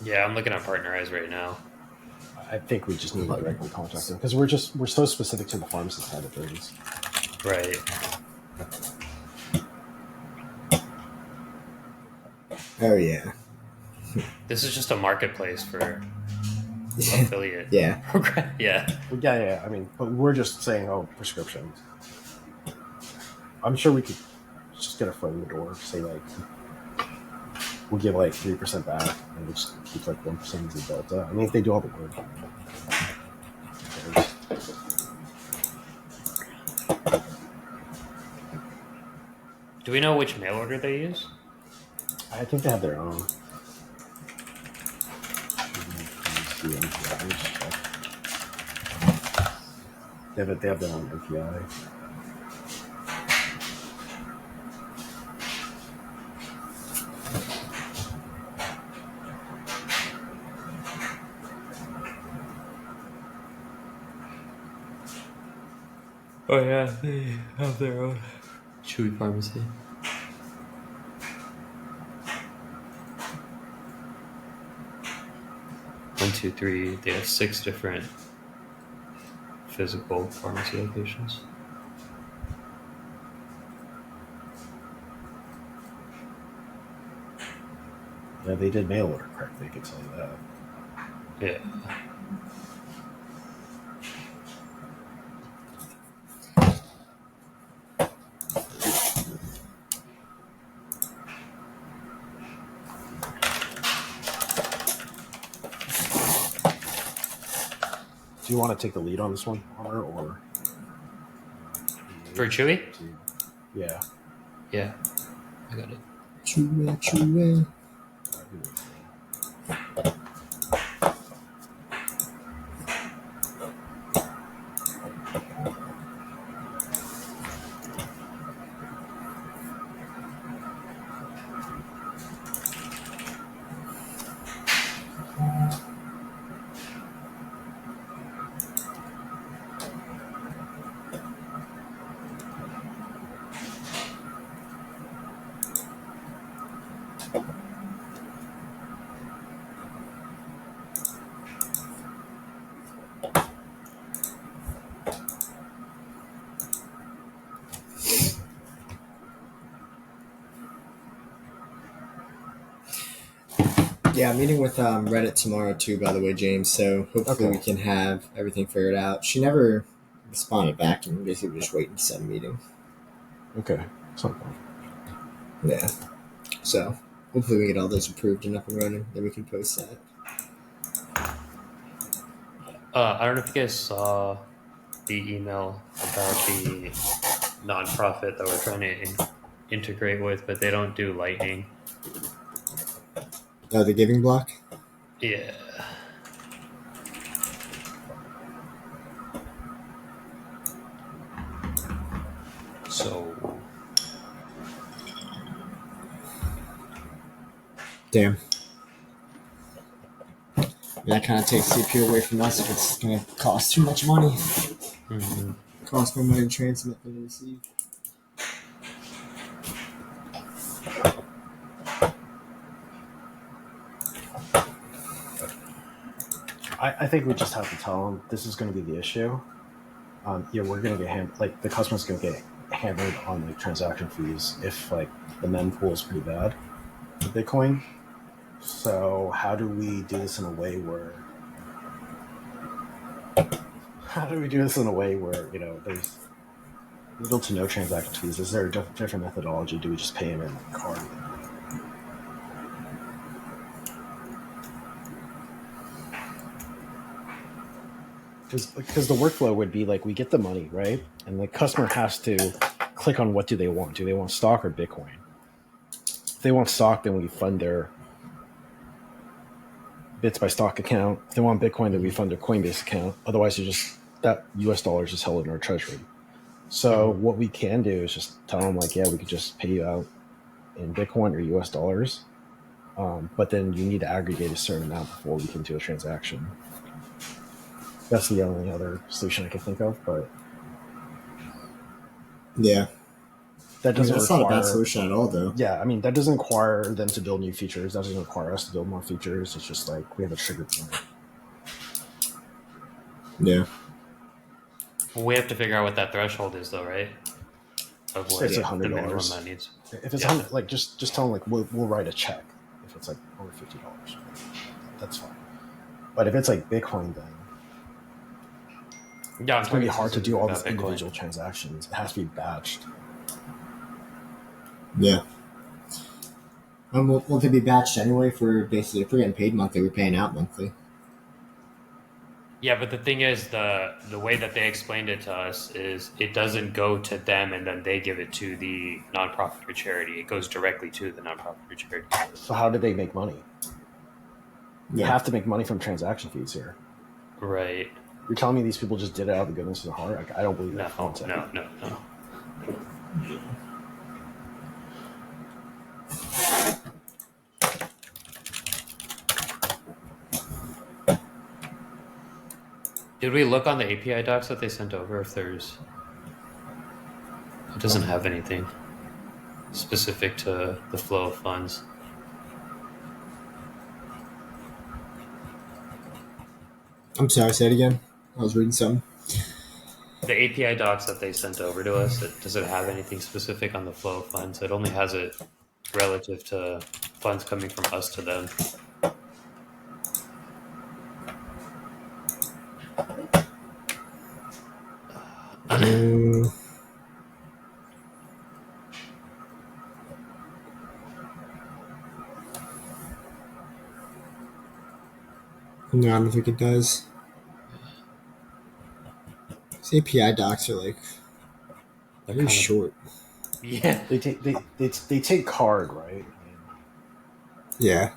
Yeah, I'm looking at Partnerize right now. I think we just need to directly contact them because we're so specific to the pharmacy side of things. Right. Oh yeah. This is just a marketplace for affiliate. Yeah. program. Yeah. Yeah. I mean, but we're just saying, prescriptions. I'm sure we could just get a foot in the door. Say like, we'll give like 3% back, and we'll just keep like 1% as the delta. I mean, if they do all the work. we know which mail order they use? I think they have their own. They have their own API. Oh yeah, they have their own Chewy pharmacy. One, two, three. They have 6 different physical pharmacy locations. Yeah, they did mail order correctly, I can tell you that. Yeah. Do you want to take the lead on this one, Honor, or For Chewy? Yeah. Yeah. I got it. Chewy. Yeah, I'm meeting with Reddit tomorrow too, by the way, James. So hopefully we can have everything figured out. She never responded back to me. Basically, we're just waiting to set a meeting. Okay. Something. Yeah. So hopefully we get all those approved and up and running. Then we can post that. I don't know if you guys saw the email about the nonprofit that we're trying to integrate with, but they don't do Lightning. Oh, the giving block? Yeah. So Damn. That kind of takes CPU away from us if it's going to cost too much money. mm-hmm. Cost more money to transmit than to receive. I think we just have to tell them this is going to be the issue. Yeah, we're going to get like the customer's going to get hammered on like transaction fees if like the mem pool is pretty bad for Bitcoin. So how do we do this in a way where you know there's little to no transaction fees? Is there a different methodology? Do we just pay them in card? Because the workflow would be like we get the money, right? And the customer has to click on what do they want. Do they want stock or Bitcoin? If they want stock, then we fund their bits by stock account. If they want Bitcoin, then we fund their Coinbase account. Otherwise, you just that US dollars is held in our treasury. So what we can do is just tell them like, yeah, we could just pay you out in Bitcoin or US dollars. But then you need to aggregate a certain amount before we can do a transaction. That's the only other solution I can think of, but yeah, that doesn't that's require, not a bad solution at all, though. Yeah, I mean that doesn't require them to build new features. That doesn't require us to build more features. It's just like we have a trigger point. Yeah. We have to figure out what that threshold is, though, right? Of what It's the $100. minimum that needs. If it's 100, like just tell them like we'll write a check if it's like over $50. That's fine. But if it's like Bitcoin, then Yeah, it's going to be hard to do all these individual transactions. It has to be batched. Yeah. Will they be batched anyway? If we're getting paid monthly, we're paying out monthly. Yeah, but the thing is, the way that they explained it to us is it doesn't go to them and then they give it to the nonprofit or charity. It goes directly to the nonprofit or charity. So how do they make money? You Yeah. have to make money from transaction fees here. Right. You're telling me these people just did it out of the goodness of their heart? Like, I don't believe that. No, no, no, no. Did we look on the API docs that they sent over if there's... It doesn't have anything specific to the flow of funds. I'm sorry, say it again. I was reading something. The API docs that they sent over to us, does it have anything specific on the flow of funds? It only has it relative to funds coming from us to them. No, I don't think it does. These API docs are like They're very kind of- short. Yeah. They take card, right? Yeah.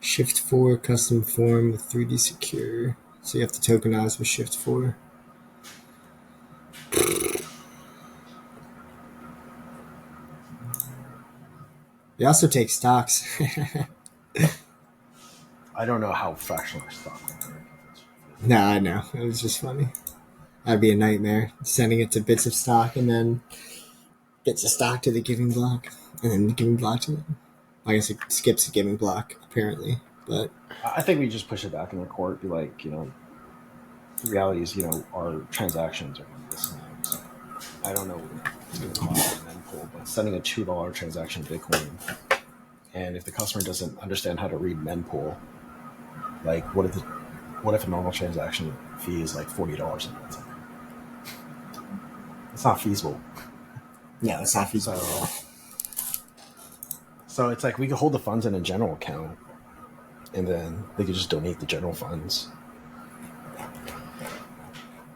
Shift 4 custom form with 3D secure. So you have to tokenize with Shift 4. They also take stocks. I don't know how fractional stock. No, I know. It was just funny. That'd be a nightmare. Sending it to bits of stock and then gets a stock to the giving block. And then the giving block to them. I guess it skips the giving block, apparently. But I think we just push it back in the court. Be like, the reality is, our transactions are this now. So I don't know what it's going to cost in mempool, but sending a $2 transaction Bitcoin, and if the customer doesn't understand how to read mempool, like what if a normal transaction fee is like $40 a month? It's not feasible. yeah, that's not feasible. So it's like we could hold the funds in a general account, and then they could just donate the general funds.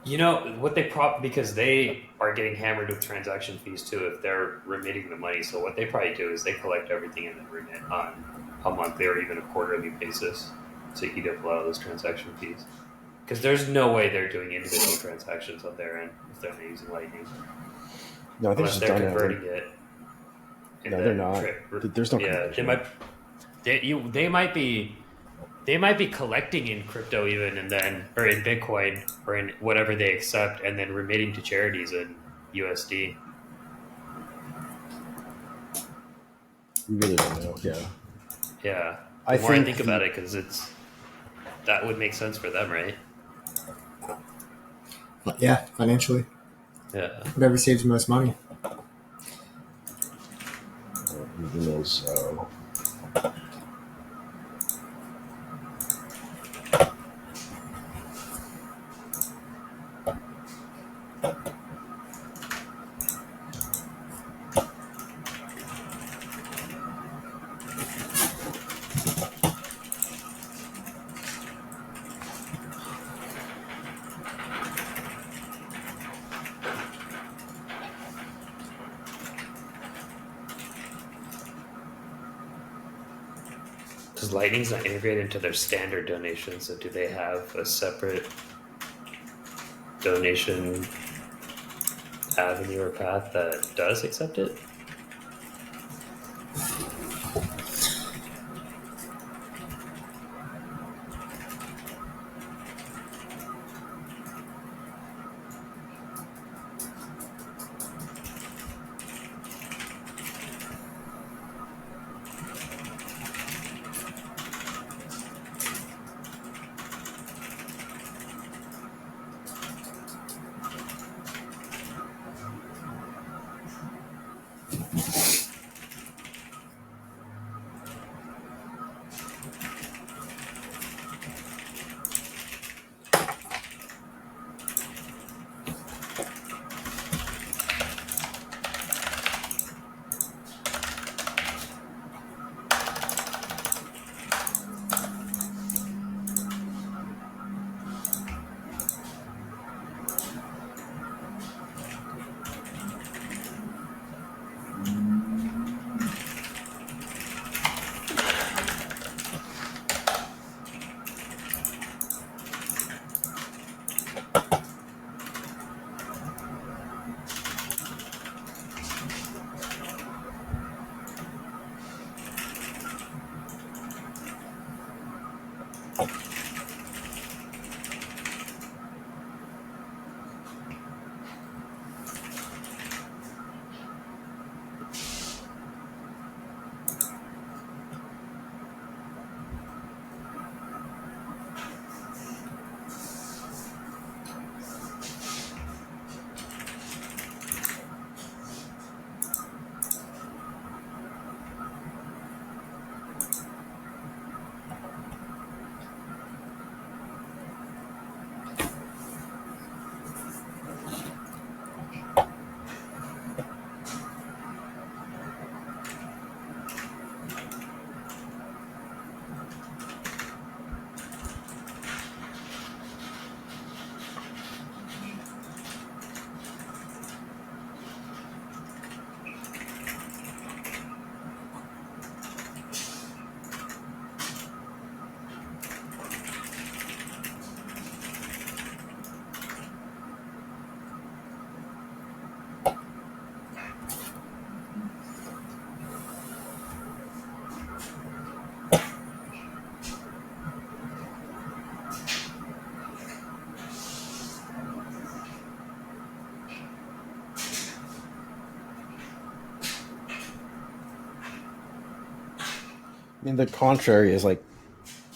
What they because they are getting hammered with transaction fees too if they're remitting the money. So what they probably do is they collect everything and then remit on a monthly or even a quarterly basis to eat up a lot of those transaction fees. Because there's no way they're doing individual transactions on their end if they're not using Lightning. No, I think Unless they're converting it. No, they're not. There's no. Yeah, they might be. They might be collecting in crypto even, and then or in Bitcoin or in whatever they accept, and then remitting to charities in USD. We really don't know. Yeah. Yeah. The more I think about it, because that would make sense for them, right? But yeah, financially. Yeah. Whatever saves the most money. Because Lightning's not integrated into their standard donations, so do they have a separate donation avenue or path that does accept it? I mean, the contrary is like,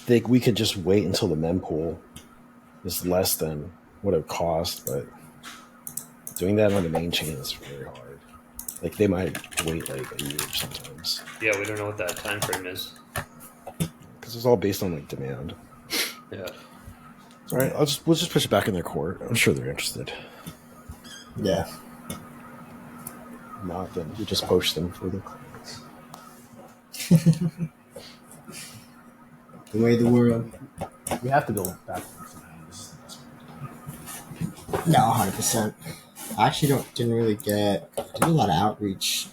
we could just wait until the mempool is less than what it cost, but doing that on the main chain is very hard. Like they might wait like a year sometimes. Yeah, we don't know what that time frame is. Because it's all based on like demand. Yeah. All right, we'll just push it back in their court. I'm sure they're interested. Yeah. Not, then we just poach them for the clients. The way of the world. We have to build back. No, 100%. I actually didn't really did a lot of outreach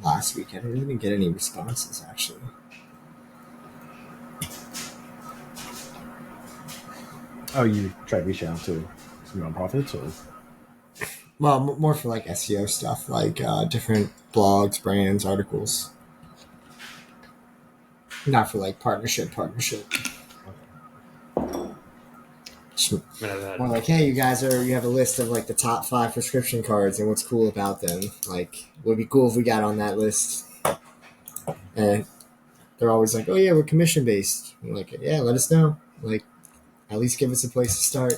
last week. I didn't even get any responses actually. Oh, you tried reaching out to some nonprofits, or? Well, more for like SEO stuff, like different blogs, brands, articles. Not for like partnership. More like, hey, you guys you have a list of like the top 5 prescription cards and what's cool about them. Like, it would be cool if we got on that list. And they're always like, oh yeah, we're commission based. I'm like, yeah, let us know. Like, at least give us a place to start.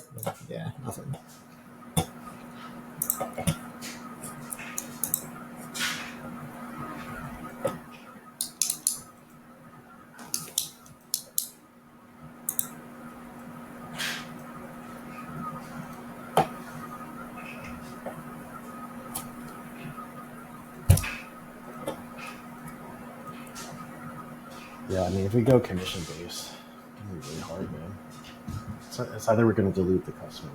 Yeah, nothing. Yeah, I mean, if we go commission based, it's gonna be really hard, man. It's either we're going to dilute the customer.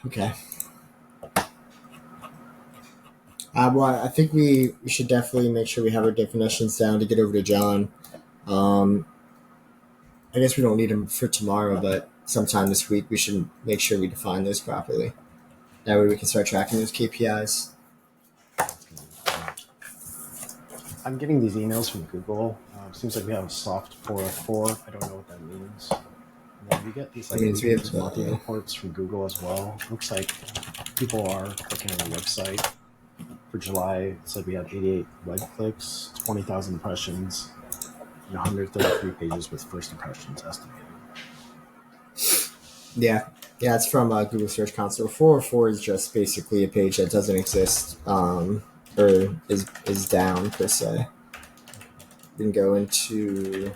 Okay. Well, I think we should definitely make sure we have our definitions down to get over to John. I guess we don't need them for tomorrow, but sometime this week we should make sure we define those properly. That way we can start tracking those KPIs. I'm getting these emails from Google. Seems like we have a soft 404. I don't know what that means. And then we get these like monthly reports from Google as well. Looks like people are clicking on the website. For July, it said we had 88 web clicks, 20,000 impressions, and 133 pages with first impressions estimated. Yeah, it's from Google Search Console. 404 is just basically a page that doesn't exist or is down per se. We can go into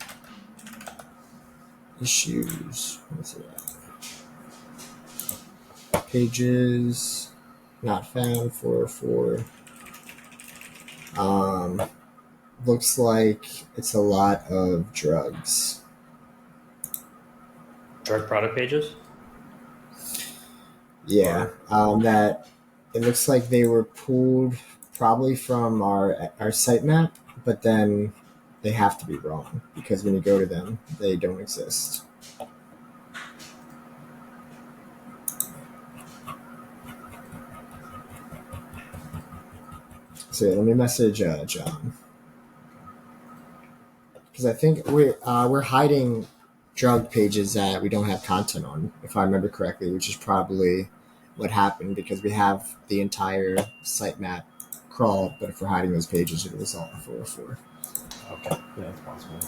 issues. What's it at? Pages not found. 404. Looks like it's a lot of drugs. Drug product pages? Yeah. That it looks like they were pulled probably from our sitemap, but then they have to be wrong because when you go to them, they don't exist. So let me message John. Because I think we're hiding drug pages that we don't have content on, if I remember correctly, which is probably what happened because we have the entire sitemap crawled, but if we're hiding those pages, it'll result in 404. Okay, yeah, that's possible.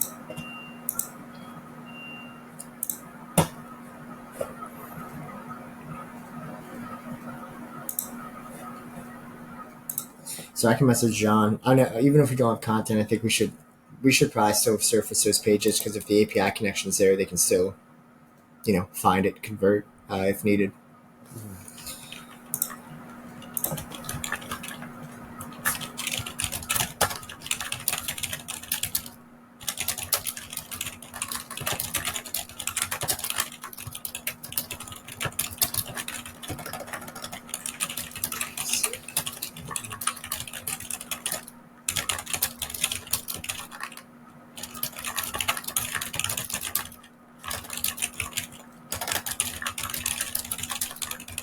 So I can message John. I know even if we don't have content, I think we should probably still surface those pages because if the API connection is there, they can still, find it, convert if needed.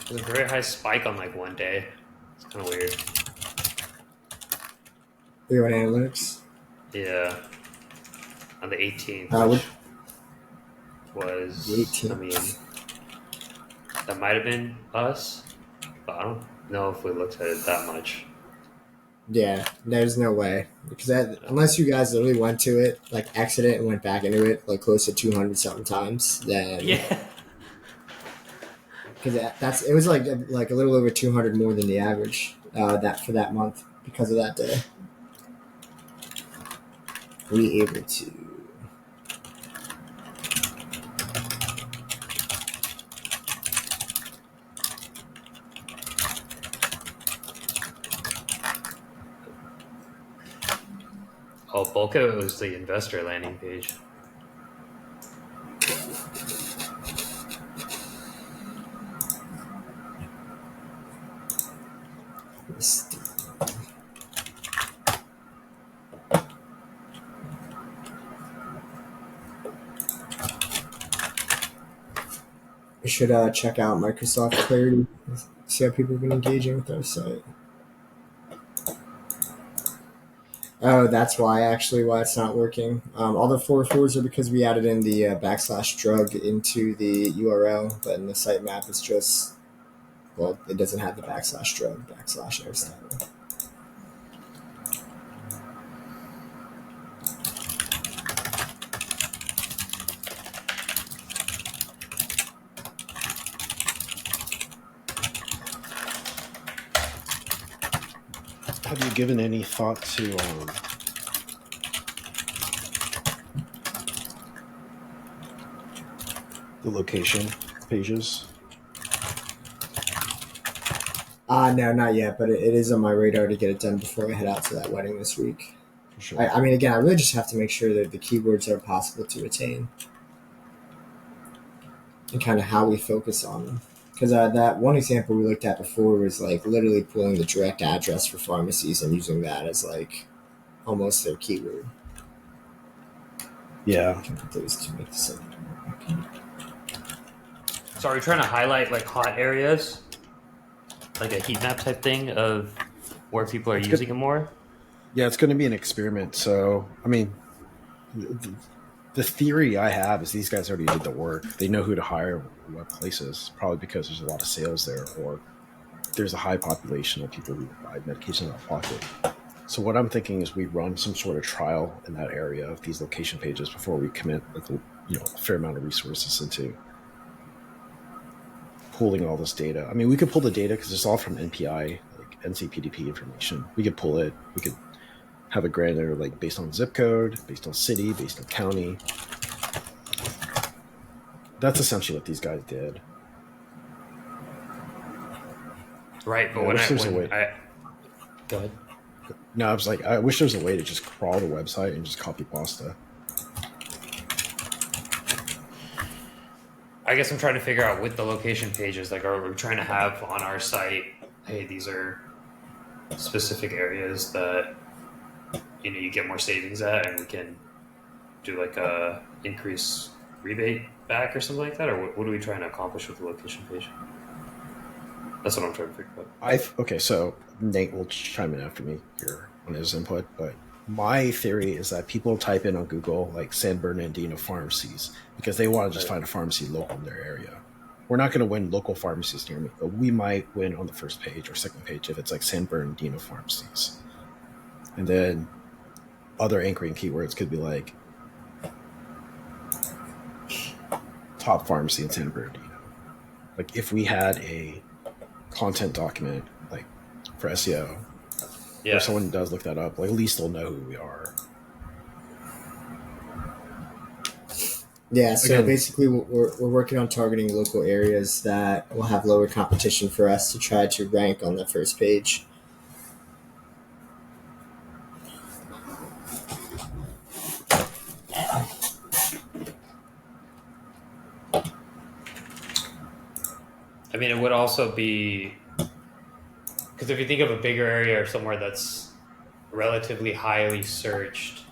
There's a very high spike on like one day. It's kind of weird. You're on analytics. Yeah, on the 18th, What- which was, The 18th. I mean, that might have been us, but I don't know if we looked at it that much. Yeah, there's no way because unless you guys literally went to it, like exited and went back into it, like close to 200 something times, then Yeah. because it was like a little over 200 more than the average that for that month because of that day. Were we able to? Oh, bulk of it was the investor landing page. We should check out Microsoft Clarity. See how people have been engaging with our site. Oh, that's why it's not working. All the 404s are because we added in the /drug into the URL, but in the sitemap it's just, well, it doesn't have the /drug /Aristotle. Have you given any thought to the location pages? No, not yet, but it is on my radar to get it done before I head out to that wedding this week. For sure. I mean, again, I really just have to make sure that the keywords are possible to attain and kind of how we focus on them. Because that one example we looked at before was like literally pulling the direct address for pharmacies and using that as like almost their keyword. Yeah. Those to make the site. So are we trying to highlight like hot areas? Like a heat map type thing of where people are using it more? Yeah, it's going to be an experiment. So, I mean, the theory I have is these guys already did the work. They know who to hire, what places, probably because there's a lot of sales there, or there's a high population of people who buy medication out of pocket. So what I'm thinking is we run some sort of trial in that area of these location pages before we commit with a fair amount of resources into pulling all this data. I mean, we could pull the data because it's all from NPI, like NCPDP information. We could pull it. We could have a granular, like based on zip code, based on city, based on county. That's essentially what these guys did. Right, but Yeah, when I go ahead. No, I was like, I wish there was a way to just crawl the website and just copy pasta. I guess I'm trying to figure out with the location pages, like, are we trying to have on our site, hey, these are specific areas that you get more savings at, and we can do like a increase rebate back or something like that, or what are we trying to accomplish with the location page? That's what I'm trying to figure out. Okay, so Nate will chime in after me here on his input, but my theory is that people type in on Google like San Bernardino pharmacies because they want to just find a pharmacy local in their area. We're not going to win local pharmacies near me, but we might win on the first page or second page if it's like San Bernardino pharmacies. And then other anchoring keywords could be like top pharmacy in San Bernardino. Like if we had a content document like for SEO, Yeah. where someone does look that up, like at least they'll know who we are. Yeah, so Again, basically we're working on targeting local areas that will have lower competition for us to try to rank on the first page. I mean, it would also be because if you think of a bigger area or somewhere that's relatively highly searched,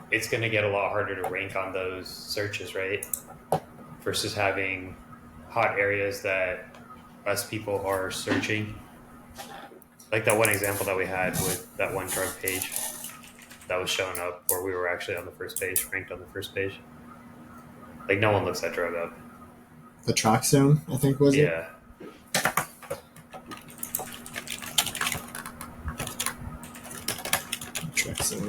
it's going to get a lot harder to rank on those searches, right? Versus having hot areas that less people are searching. Like that one example that we had with that one drug page that was showing up where we were actually on the first page, ranked on the first page. Like no one looks that drug up. The track zone, I think, was it? Yeah. Track zone.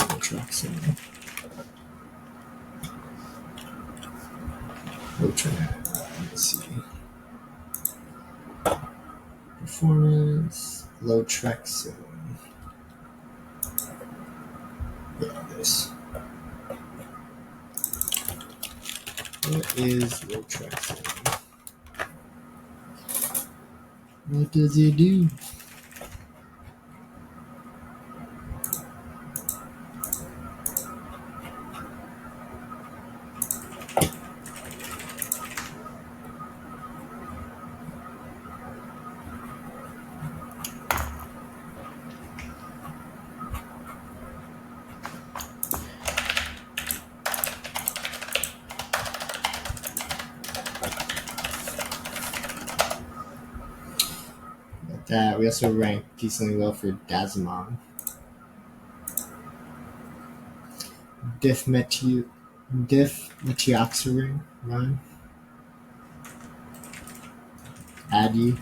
Let's see. Performance, low track zone. Yeah, this. What is low track zone? What does it do? We also ranked decently well for Dazimon. Methoxyrin, right? Addy.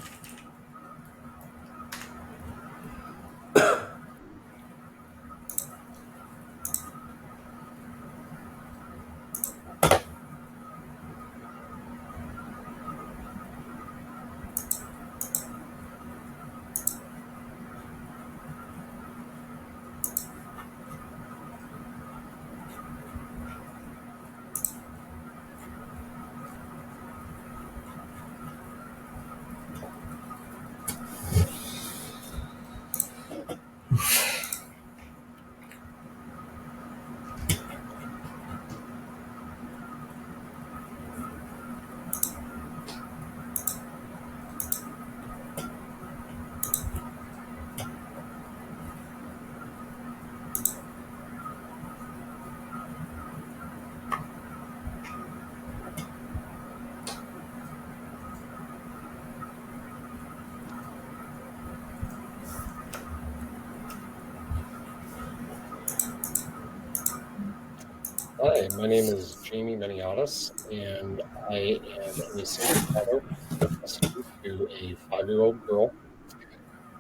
Hi, my name is Jamie Meniotis, and I am a single father with custody to a 5-year-old girl.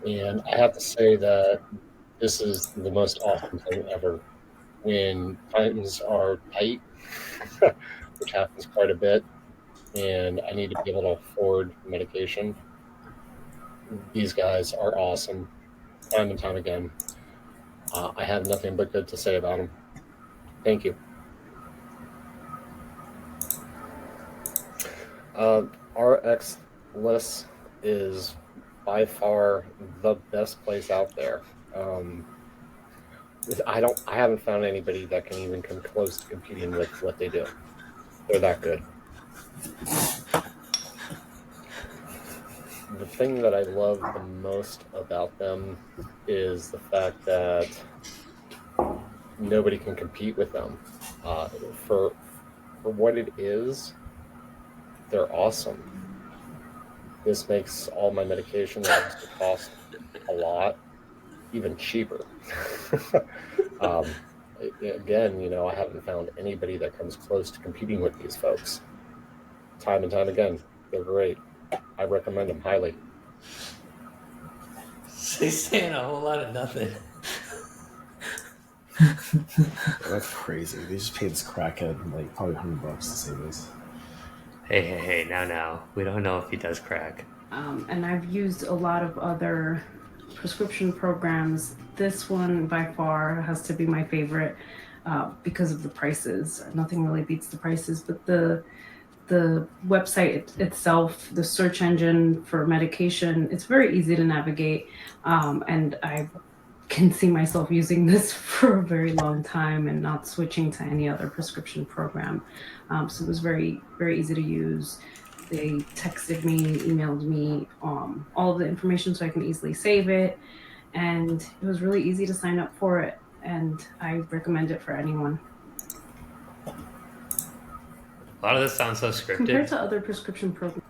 And I have to say that this is the most awesome thing ever. When times are tight, which happens quite a bit, and I need to be able to afford medication, these guys are awesome, time and time again. I have nothing but good to say about them. Thank you. RX List is by far the best place out there. I haven't found anybody that can even come close to competing with what they do. They're that good. The thing that I love the most about them is the fact that nobody can compete with them. For what it is, they're awesome. This makes all my medication that used to cost a lot even cheaper. Again, I haven't found anybody that comes close to competing with these folks. Time and time again, they're great. I recommend them highly. He's saying a whole lot of nothing. That's crazy. They just paid this crackhead like probably $100 to say this. Hey, now. We don't know if he does crack. And I've used a lot of other prescription programs. This one by far has to be my favorite because of the prices. Nothing really beats the prices, but the website itself, the search engine for medication, it's very easy to navigate. And I can see myself using this for a very long time and not switching to any other prescription program. So it was very, very easy to use. They texted me, emailed me all of the information so I can easily save it. And it was really easy to sign up for it. And I recommend it for anyone. A lot of this sounds so scripted. Compared to other prescription programs.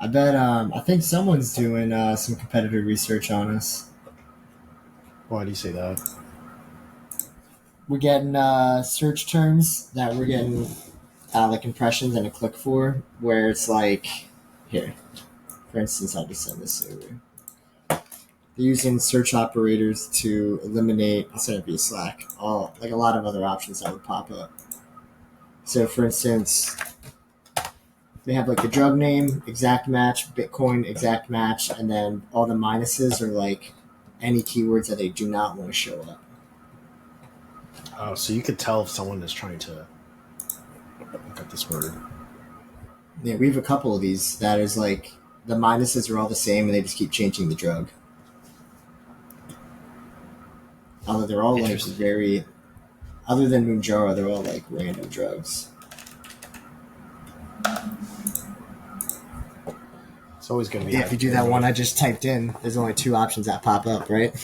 I bet. I think someone's doing some competitor research on us. Why do you say that? We're getting search terms that we're getting like impressions and a click for, where it's like, here, for instance, I'll just send this over. They're using search operators to eliminate, I'll send it via Slack, all like a lot of other options that would pop up. So, for instance, they have like the drug name, exact match, Bitcoin, exact match, and then all the minuses are like any keywords that they do not want to show up. Oh, so you could tell if someone is trying to look at this word. Yeah, we have a couple of these that is like the minuses are all the same and they just keep changing the drug. Although they're all like very, other than Moonjaro, they're all like random drugs. It's always going to be. Yeah, if you do that one I just typed in, there's only 2 options that pop up, right?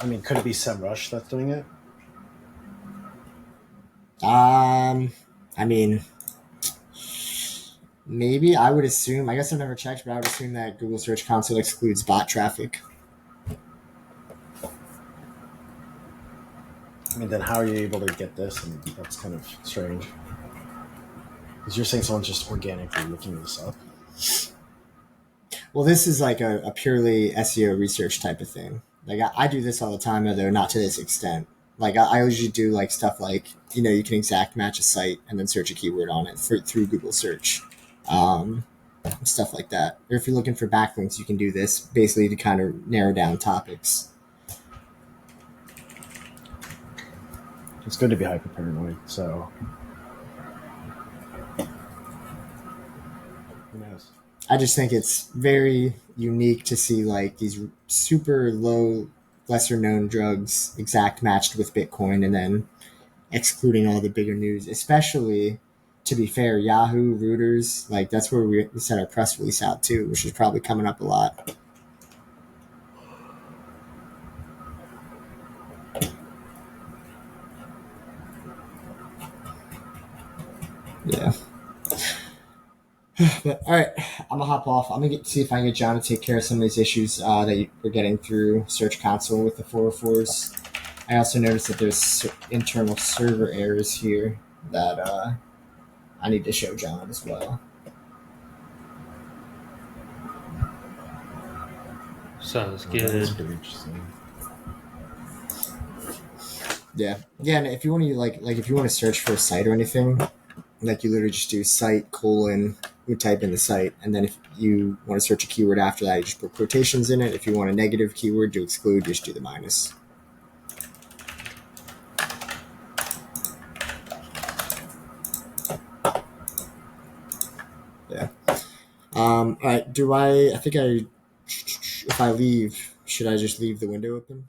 I mean, could it be SEMrush that's doing it? I mean, maybe. I would assume. I guess I've never checked, but I would assume that Google Search Console excludes bot traffic. I mean, then how are you able to get this? And that's kind of strange. Because you're saying someone's just organically looking this up. Well, this is like a purely SEO research type of thing. Like I do this all the time, although not to this extent. Like I usually do like stuff like, you know, you can exact match a site and then search a keyword on it through Google search. Stuff like that. Or if you're looking for backlinks, you can do this basically to kind of narrow down topics. It's good to be hyper paranoid, so who knows? I just think it's very unique to see like these super low, lesser known drugs exact matched with Bitcoin and then excluding all the bigger news, especially, to be fair, Yahoo, Reuters, like that's where we sent our press release out too, which is probably coming up a lot. Yeah. But all right, I'm gonna hop off. I'm gonna see if I can get John to take care of some of these issues that we're getting through Search Console with the 404s. I also noticed that there's internal server errors here that I need to show John as well. Sounds That's good. pretty interesting. Yeah, and if you want to like if you want to search for a site or anything, like you literally just do site : you type in the site, and then if you want to search a keyword after that, you just put quotations in it. If you want a negative keyword to exclude, just do the minus. Yeah. All right. I think if I leave, should I just leave the window open?